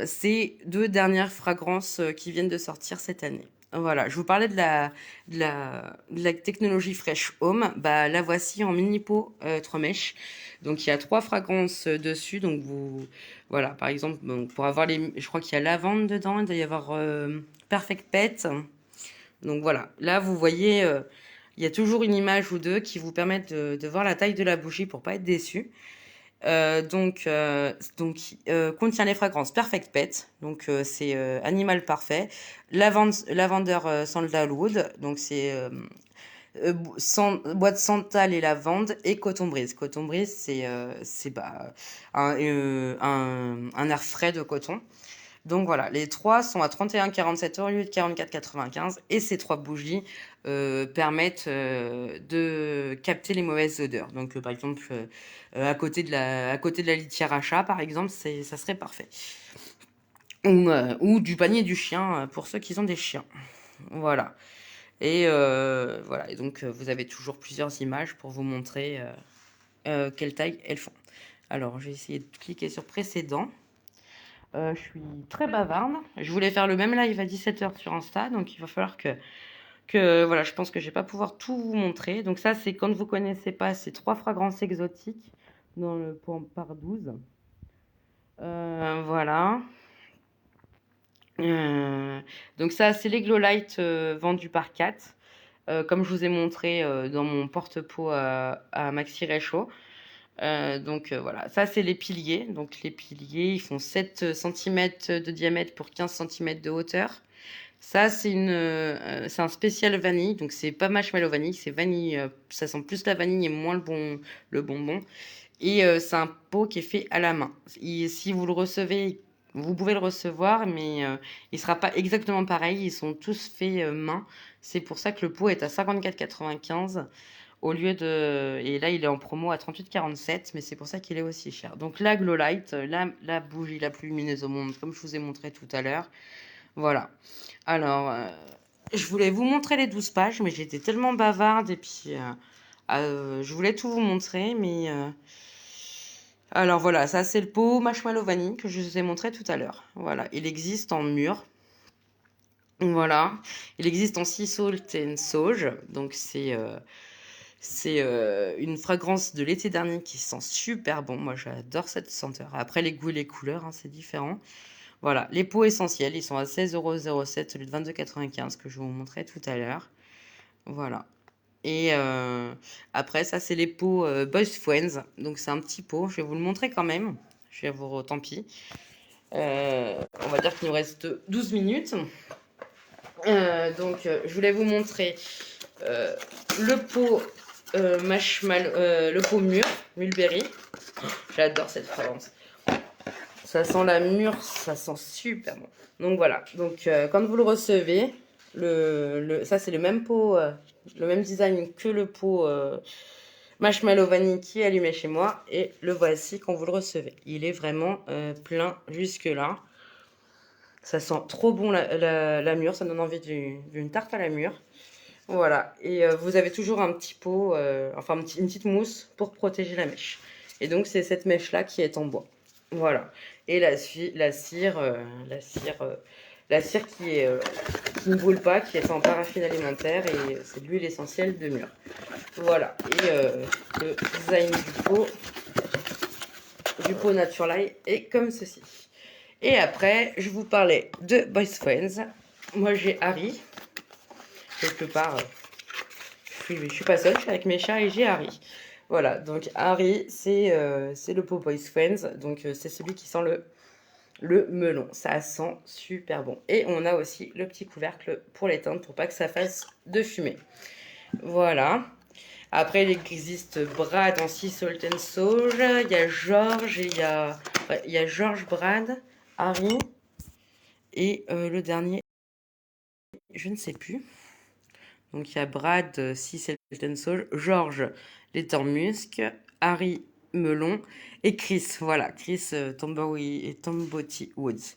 c'est 2 dernières fragrances qui viennent de sortir cette année. Voilà, je vous parlais de la technologie Fresh Home. Bah, la voici en mini pot 3 mèches. Donc, il y a 3 fragrances dessus. Donc, voilà, par exemple, pour avoir je crois qu'il y a lavande dedans. Il doit y avoir Perfect Pet. Donc, voilà. Là, vous voyez, il y a toujours une image ou deux qui vous permettent de voir la taille de la bougie pour pas être déçu. Contient les fragrances Perfect Pet, donc c'est animal parfait, lavandeur sandalwood, donc c'est bois de santal et lavande et coton brise. Coton brise, c'est un air frais de coton. Donc voilà, les 3 sont à 31,47 € au lieu de 44,95 € et ces 3 bougies permettent de capter les mauvaises odeurs. Donc par exemple, à côté de la litière à chat, par exemple, ça serait parfait. Ou du panier du chien pour ceux qui ont des chiens. Voilà. Et voilà. Et donc vous avez toujours plusieurs images pour vous montrer quelle taille elles font. Alors, j'ai essayé de cliquer sur précédent. Je suis très bavarde. Je voulais faire le même live à 17h sur Insta, donc il va falloir que voilà, je pense que je vais pas pouvoir tout vous montrer. Donc ça, c'est quand vous connaissez pas, c'est 3 fragrances exotiques dans le pot par 12. Voilà. Donc ça, c'est les Glow Light vendus par 4. Comme je vous ai montré dans mon porte-pot à Maxi Réchaud. Voilà, ça c'est les piliers. Donc les piliers, ils font 7 cm de diamètre pour 15 cm de hauteur. Ça c'est un spécial vanille, donc c'est pas marshmallow vanille, c'est vanille, ça sent plus la vanille et moins le bonbon. Et c'est un pot qui est fait à la main. Si vous le recevez, vous pouvez le recevoir, mais il sera pas exactement pareil. Ils sont tous faits main. C'est pour ça que le pot est à 54,95 au lieu de. Et là, il est en promo à 38,47, mais c'est pour ça qu'il est aussi cher. Donc la Glow Light, la bougie la plus lumineuse au monde, comme je vous ai montré tout à l'heure. Voilà. Alors, je voulais vous montrer les 12 pages, mais j'étais tellement bavarde et puis je voulais tout vous montrer, mais alors voilà, ça c'est le pot marshmallow vanille que je vous ai montré tout à l'heure. Voilà, il existe en mûr. Voilà, il existe en sea salt and sauge, donc c'est une fragrance de l'été dernier qui sent super bon. Moi j'adore cette senteur. Après les goûts et les couleurs, hein, c'est différent. Voilà, les pots essentiels, ils sont à 16,07 € au lieu de 22,95 que je vous montrais tout à l'heure. Voilà. Et après, ça, c'est les pots Boys Friends. Donc, c'est un petit pot. Je vais vous le montrer quand même. Je vais vous... Tant pis. On va dire qu'il nous reste 12 minutes. Je voulais vous montrer le pot marshmallow, le pot mûr, mulberry. J'adore cette fragrance. Ça sent la mûre, ça sent super bon. Donc voilà. Donc quand vous le recevez, ça c'est le même pot, le même design que le pot marshmallow vanille qui est allumé chez moi. Et le voici quand vous le recevez. Il est vraiment plein jusque là. Ça sent trop bon la mûre, ça donne envie d'une tarte à la mûre. Voilà. Et vous avez toujours un petit pot, enfin une petite mousse pour protéger la mèche. Et donc c'est cette mèche là qui est en bois. Voilà. Et la cire qui ne brûle pas, qui est en paraffine alimentaire et c'est de l'huile essentielle de mûre. Voilà. Et le design du pot Naturelight est comme ceci. Et après, je vous parlais de Boys Friends. Moi, j'ai Harry. Quelque part, je suis pas seule, je suis avec mes chats et j'ai Harry. Voilà, donc Harry, c'est le pot Boys Friends. Donc, c'est celui qui sent le melon. Ça sent super bon. Et on a aussi le petit couvercle pour l'éteindre pour pas que ça fasse de fumée. Voilà. Après, il existe Brad en Sea Salt and Sauge. Il y a George et il y a George, Brad, Harry. Et le dernier, je ne sais plus. Donc il y a Brad, Sea Salt and Sauge, George, l'étang musc, Harry, melon et Chris. Voilà, Chris Tomboty Woods.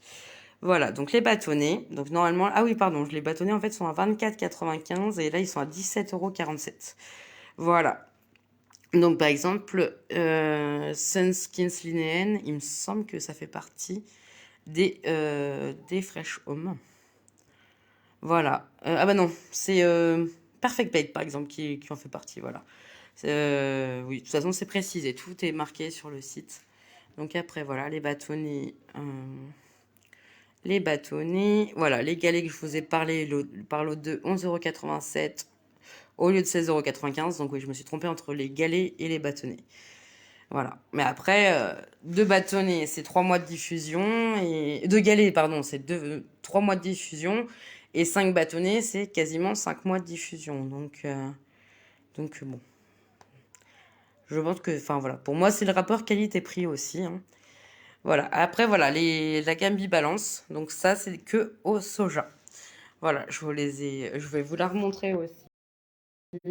Voilà, donc les bâtonnets. Donc normalement, ah oui, pardon, les bâtonnets en fait sont à 24,95 et là ils sont à 17,47 €. Voilà. Donc par exemple, Sunskins Linéenne, il me semble que ça fait partie des Fresh Home. Voilà. Ah bah non, c'est Perfect Bake par exemple qui en fait partie. Voilà. Oui, de toute façon c'est précisé, tout est marqué sur le site. Donc après voilà, les bâtonnets. Voilà, les galets que je vous ai parlé par l'autre de 11,87 € au lieu de 16,95 €. Donc oui, je me suis trompée entre les galets et les bâtonnets. Voilà. Mais après, 2 bâtonnets, c'est 3 mois de diffusion. Et 2 galets, pardon, c'est 3 mois de diffusion. Et 5 bâtonnets, c'est quasiment 5 mois de diffusion. Donc bon. Je pense que, enfin voilà, pour moi, c'est le rapport qualité-prix aussi. Hein. Voilà. Après, voilà, la gamme Bibalance. Donc ça, c'est que au soja. Voilà, je vais vous la remontrer aussi. Je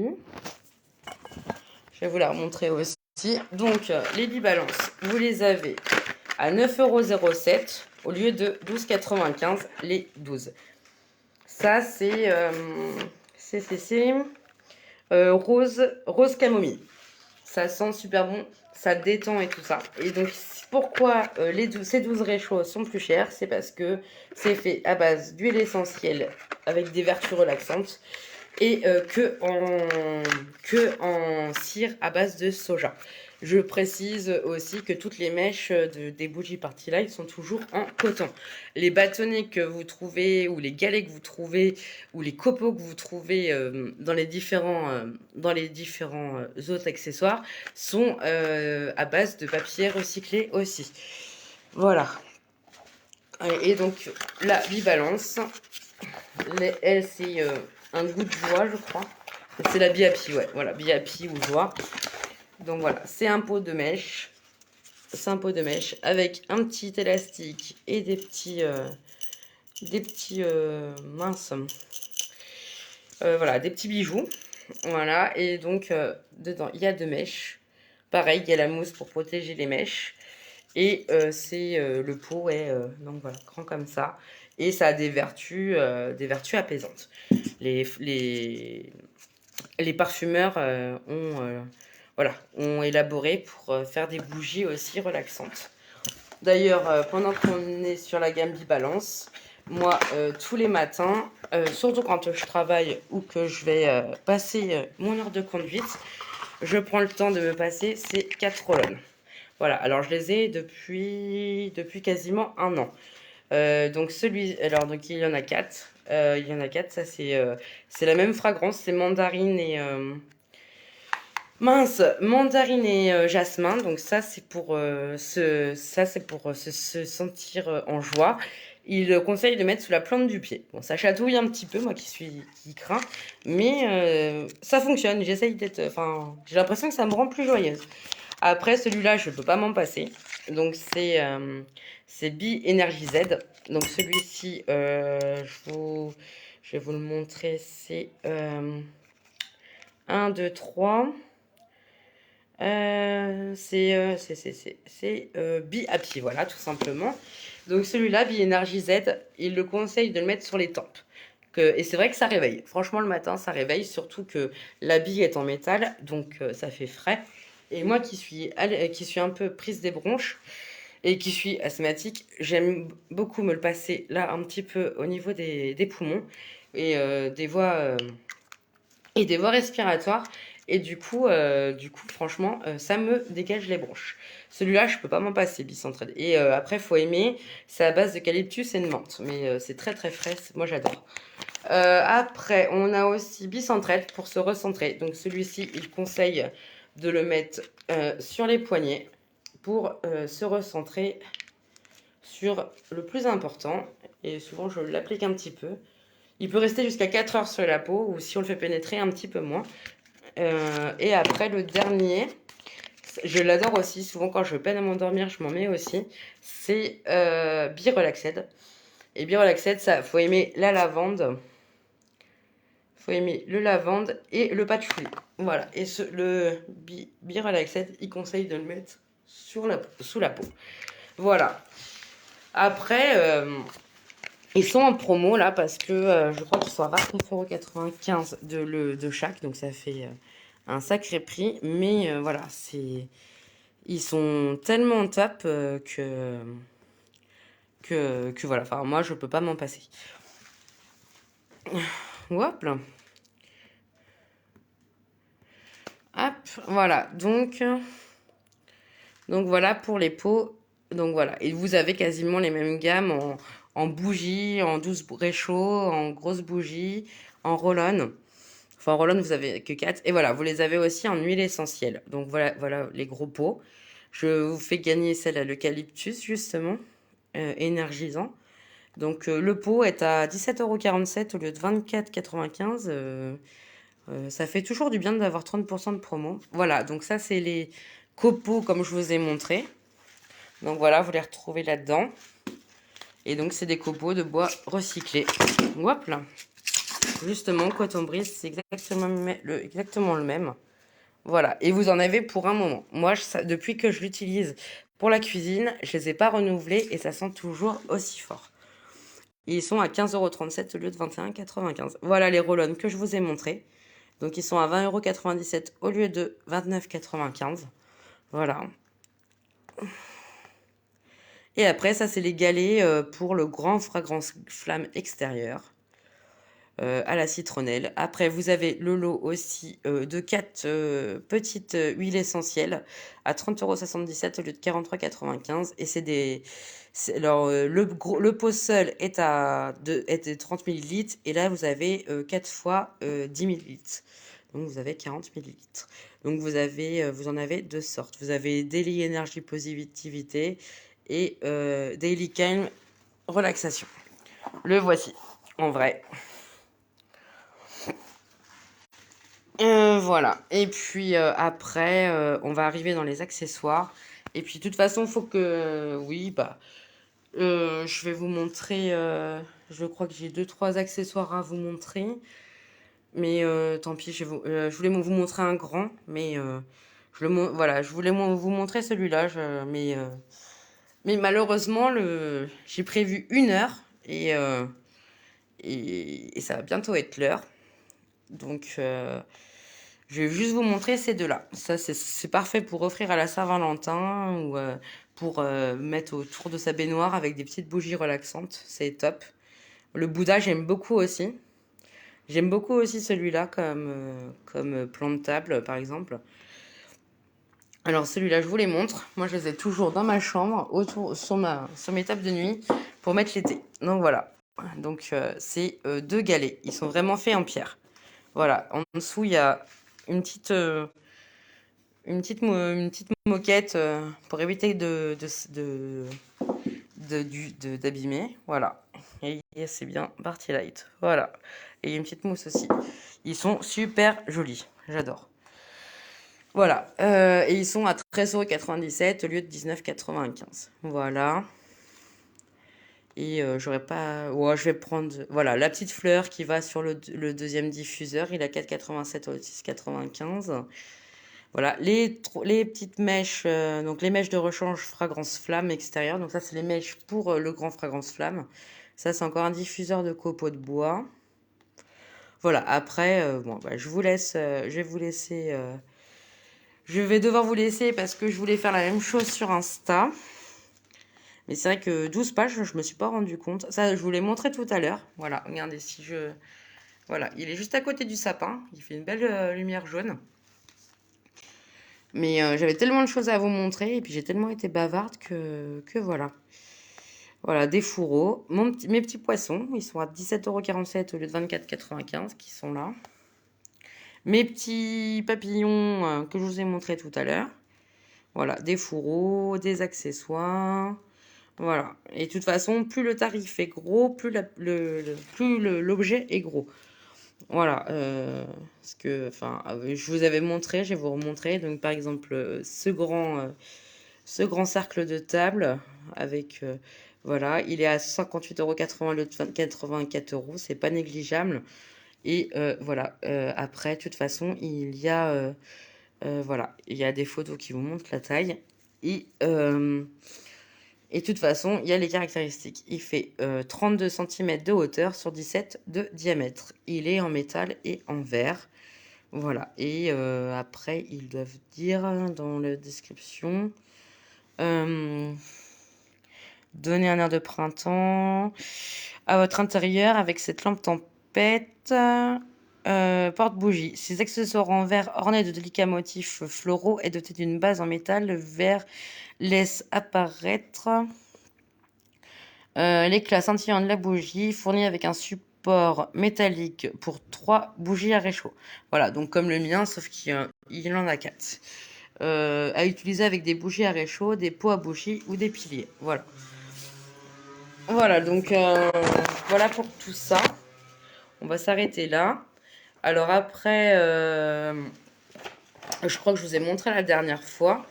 vais vous la remontrer aussi. Donc, les Bibalance, vous les avez à 9,07 € au lieu de 12,95 € les 12. Ça, c'est rose camomille. Ça sent super bon, ça détend et tout ça. Et donc, pourquoi ces 12 réchauds sont plus chers? C'est parce que c'est fait à base d'huile essentielle avec des vertus relaxantes et que en cire à base de soja. Je précise aussi que toutes les mèches des bougies Party Light sont toujours en coton. Les bâtonnets que vous trouvez, ou les galets que vous trouvez, ou les copeaux que vous trouvez dans les différents autres accessoires sont à base de papier recyclé aussi. Voilà. Et donc la bibalance, elle c'est un goût de joie, je crois. C'est la Biapi, ouais, voilà, Biapi ou joie. Donc voilà, c'est un pot de mèche. C'est un pot de mèche avec un petit élastique et des petits minces. Voilà, des petits bijoux. Voilà, et donc dedans, il y a deux mèches. Pareil, il y a la mousse pour protéger les mèches. Et le pot est donc voilà, grand comme ça. Et ça a des vertus apaisantes. Les parfumeurs ont élaboré pour faire des bougies aussi relaxantes. D'ailleurs, pendant qu'on est sur la gamme Bibalance, moi, tous les matins, surtout quand je travaille ou que je vais passer mon heure de conduite, je prends le temps de me passer ces 4 roll-on. Voilà, alors je les ai depuis quasiment un an. Donc il y en a 4. Il y en a 4, ça c'est la même fragrance, c'est mandarine et mandarine et jasmin. Donc ça c'est pour se sentir en joie. Il conseille de mettre sous la plante du pied. Bon, ça chatouille un petit peu, moi qui crains, mais ça fonctionne. J'essaye j'ai l'impression que ça me rend plus joyeuse. Après, celui-là, je ne peux pas m'en passer. Donc, c'est Bi Energy Z. Donc, celui-ci, je vais vous le montrer. C'est 1, 2, 3. C'est Bi Happy, voilà, tout simplement. Donc, celui-là, Bi Energy Z, il le conseille de le mettre sur les tempes. Et c'est vrai que ça réveille. Franchement, le matin, ça réveille. Surtout que la bille est en métal, donc ça fait frais. Et moi qui suis un peu prise des bronches et qui suis asthmatique, j'aime beaucoup me le passer là un petit peu au niveau des poumons et des voies respiratoires. Et du coup franchement, ça me dégage les bronches. Celui-là, je peux pas m'en passer, Bicentraide. Et après, faut aimer. C'est à base d'eucalyptus et de menthe. Mais c'est très très frais. Moi, j'adore. Après, on a aussi Bicentraide pour se recentrer. Donc celui-ci, il conseille de le mettre sur les poignets pour se recentrer sur le plus important. Et souvent, je l'applique un petit peu. Il peut rester jusqu'à 4 heures sur la peau ou si on le fait pénétrer un petit peu moins. Et après, le dernier, je l'adore aussi. Souvent, quand je peine à m'endormir, je m'en mets aussi. C'est Bi-Relaxed. Et Bi-Relaxed, ça, faut aimer la lavande. Faut aimer le lavande et le patchouli. Voilà. Et le Bi-Relaxed, il conseille de le mettre sous la peau. Voilà. Après, ils sont en promo là parce que je crois qu'ils sont à 29,95 € de chaque. Donc ça fait un sacré prix. Mais voilà, ils sont tellement top que voilà. Enfin, moi, je peux pas m'en passer. Hop là. Hop, voilà. Donc voilà pour les pots. Donc voilà. Et vous avez quasiment les mêmes gammes en bougies, en 12 réchauds, en grosses bougies, en roll-on. Enfin, en roll-on, vous avez que 4. Et voilà, vous les avez aussi en huile essentielle. Donc voilà les gros pots. Je vous fais gagner celle à l'eucalyptus, justement, énergisant. Donc le pot est à 17,47 € au lieu de 24,95 €. Ça fait toujours du bien d'avoir 30% de promo. Voilà, donc ça c'est les copeaux comme je vous ai montré. Donc voilà, vous les retrouvez là-dedans. Et donc c'est des copeaux de bois recyclé. Hop là. Justement, coton brise, c'est exactement le même. Voilà, et vous en avez pour un moment. Moi, depuis que je l'utilise pour la cuisine, je les ai pas renouvelés et ça sent toujours aussi fort. Et ils sont à 15,37 € au lieu de 21,95 €. Voilà les roll-on que je vous ai montrés. Donc ils sont à 20,97 € au lieu de 29,95 €. Voilà. Et après, ça, c'est les galets pour le grand fragrance flamme extérieure à la citronnelle. Après, vous avez le lot aussi de 4 petites huiles essentielles à 30,77 € au lieu de 43,95 €. Et c'est des. Alors, le pot seul est de 30 millilitres. Et là, vous avez 4 fois 10 millilitres. Donc, vous avez 40 millilitres. Donc, vous en avez deux sortes. Vous avez Daily Energy Positivité et Daily Calm Relaxation. Le voici, en vrai. Voilà. Et puis après, on va arriver dans les accessoires. Et puis de toute façon, faut que... oui, bah... je vais vous montrer... je crois que j'ai 2-3 accessoires à vous montrer. Mais tant pis, je voulais vous montrer un grand. Mais voilà, je voulais vous montrer celui-là. Mais malheureusement, j'ai prévu 1 heure. Et ça va bientôt être l'heure. Donc... je vais juste vous montrer ces deux-là. Ça, c'est parfait pour offrir à la Saint-Valentin ou pour mettre autour de sa baignoire avec des petites bougies relaxantes. C'est top. Le Bouddha, j'aime beaucoup aussi. J'aime beaucoup aussi celui-là comme plan de table, par exemple. Alors, celui-là, je vous les montre. Moi, je les ai toujours dans ma chambre, sur mes tables de nuit, pour mettre l'été. Donc, voilà. Donc, c'est 2 galets. Ils sont vraiment faits en pierre. Voilà. En dessous, il y a une petite moquette pour éviter d'abîmer. Voilà. Et c'est bien Party Light. Voilà. Et il y a une petite mousse aussi. Ils sont super jolis. J'adore. Voilà. Et ils sont à 13,97 € au lieu de 19,95 €. Voilà. Et j'aurais pas... Ouais, je vais prendre... Voilà, la petite fleur qui va sur le deuxième diffuseur. Il a 4,87 € au 6,95 €. Voilà, les petites mèches, donc les mèches de rechange fragrance flamme extérieure. Donc ça, c'est les mèches pour le grand fragrance flamme. Ça, c'est encore un diffuseur de copeaux de bois. Voilà, après, bon, bah, je vais vous laisser... je vais devoir vous laisser parce que je voulais faire la même chose sur Insta. Mais c'est vrai que 12 pages, je me suis pas rendu compte. Ça, je vous l'ai montré tout à l'heure. Voilà, regardez, si je... Voilà, il est juste à côté du sapin. Il fait une belle lumière jaune. Mais j'avais tellement de choses à vous montrer et puis j'ai tellement été bavarde que voilà. Voilà, des fourreaux. Mes petits poissons, ils sont à 17,47 € au lieu de 24,95 € qui sont là. Mes petits papillons que je vous ai montré tout à l'heure. Voilà, des fourreaux, des accessoires. Voilà. Et de toute façon, plus le tarif est gros, plus l'objet est gros. Voilà, parce que, enfin, je vous avais montré, je vais vous remontrer. Donc, par exemple, ce grand cercle de table avec, voilà, il est à 58,80 € au lieu de 84 €. C'est pas négligeable. Et voilà, après, de toute façon, voilà, il y a des photos qui vous montrent la taille. Et de toute façon, il y a les caractéristiques. Il fait 32 cm de hauteur sur 17 de diamètre. Il est en métal et en verre. Voilà. Et après, ils doivent dire dans la description... donner un air de printemps à votre intérieur avec cette lampe tempête. Porte-bougie. Ces accessoires en verre ornés de délicats motifs floraux et dotés d'une base en métal. Le verre laisse apparaître l'éclat scintillant de la bougie, fourni avec un support métallique pour 3 bougies à réchaud. Voilà, donc comme le mien, sauf qu'il en a 4. À utiliser avec des bougies à réchaud, des pots à bougies ou des piliers. Voilà. Voilà, donc voilà pour tout ça. On va s'arrêter là. Alors après, je crois que je vous ai montré la dernière fois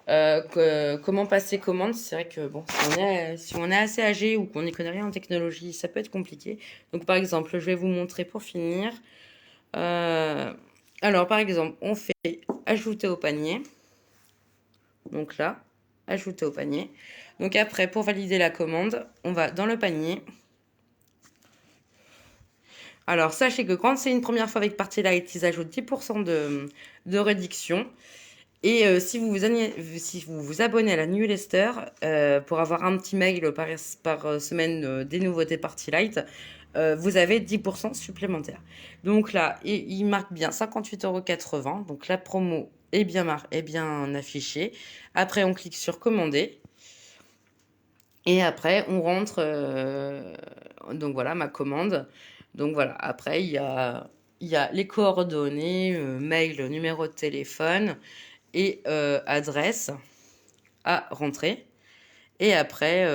comment passer commande. C'est vrai que bon, si on est assez âgé ou qu'on n'y connaît rien en technologie, ça peut être compliqué. Donc par exemple, je vais vous montrer pour finir. Alors par exemple, on fait ajouter au panier. Donc là, ajouter au panier. Donc après, pour valider la commande, on va dans le panier. Alors, sachez que quand c'est une première fois avec Partylight, ils ajoutent 10% de réduction. Et si vous vous abonnez à la newsletter pour avoir un petit mail par semaine des nouveautés Partylight, vous avez 10% supplémentaires. Donc là, il marque bien 58,80 €. Donc la promo est bien affichée. Après, on clique sur commander. Et après, on rentre. Donc voilà, ma commande. Donc voilà, après, il y a les coordonnées, mail, numéro de téléphone et adresse à rentrer. Et après,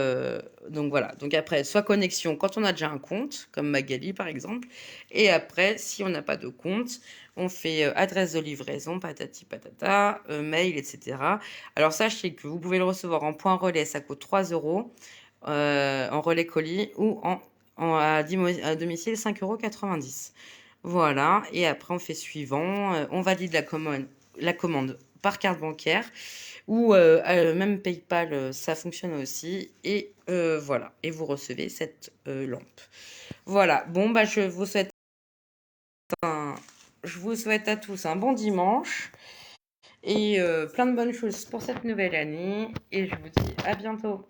donc voilà. Donc après, soit connexion quand on a déjà un compte, comme Magali par exemple. Et après, si on n'a pas de compte, on fait adresse de livraison, patati patata, mail, etc. Alors sachez que vous pouvez le recevoir en point relais, ça coûte 3 €, en relais colis ou à domicile 5,90 €. Voilà. Et après, on fait suivant. On valide la commande par carte bancaire ou même PayPal, ça fonctionne aussi. Et voilà. Et vous recevez cette lampe. Voilà. Bon, bah, je vous souhaite à tous un bon dimanche et plein de bonnes choses pour cette nouvelle année. Et je vous dis à bientôt.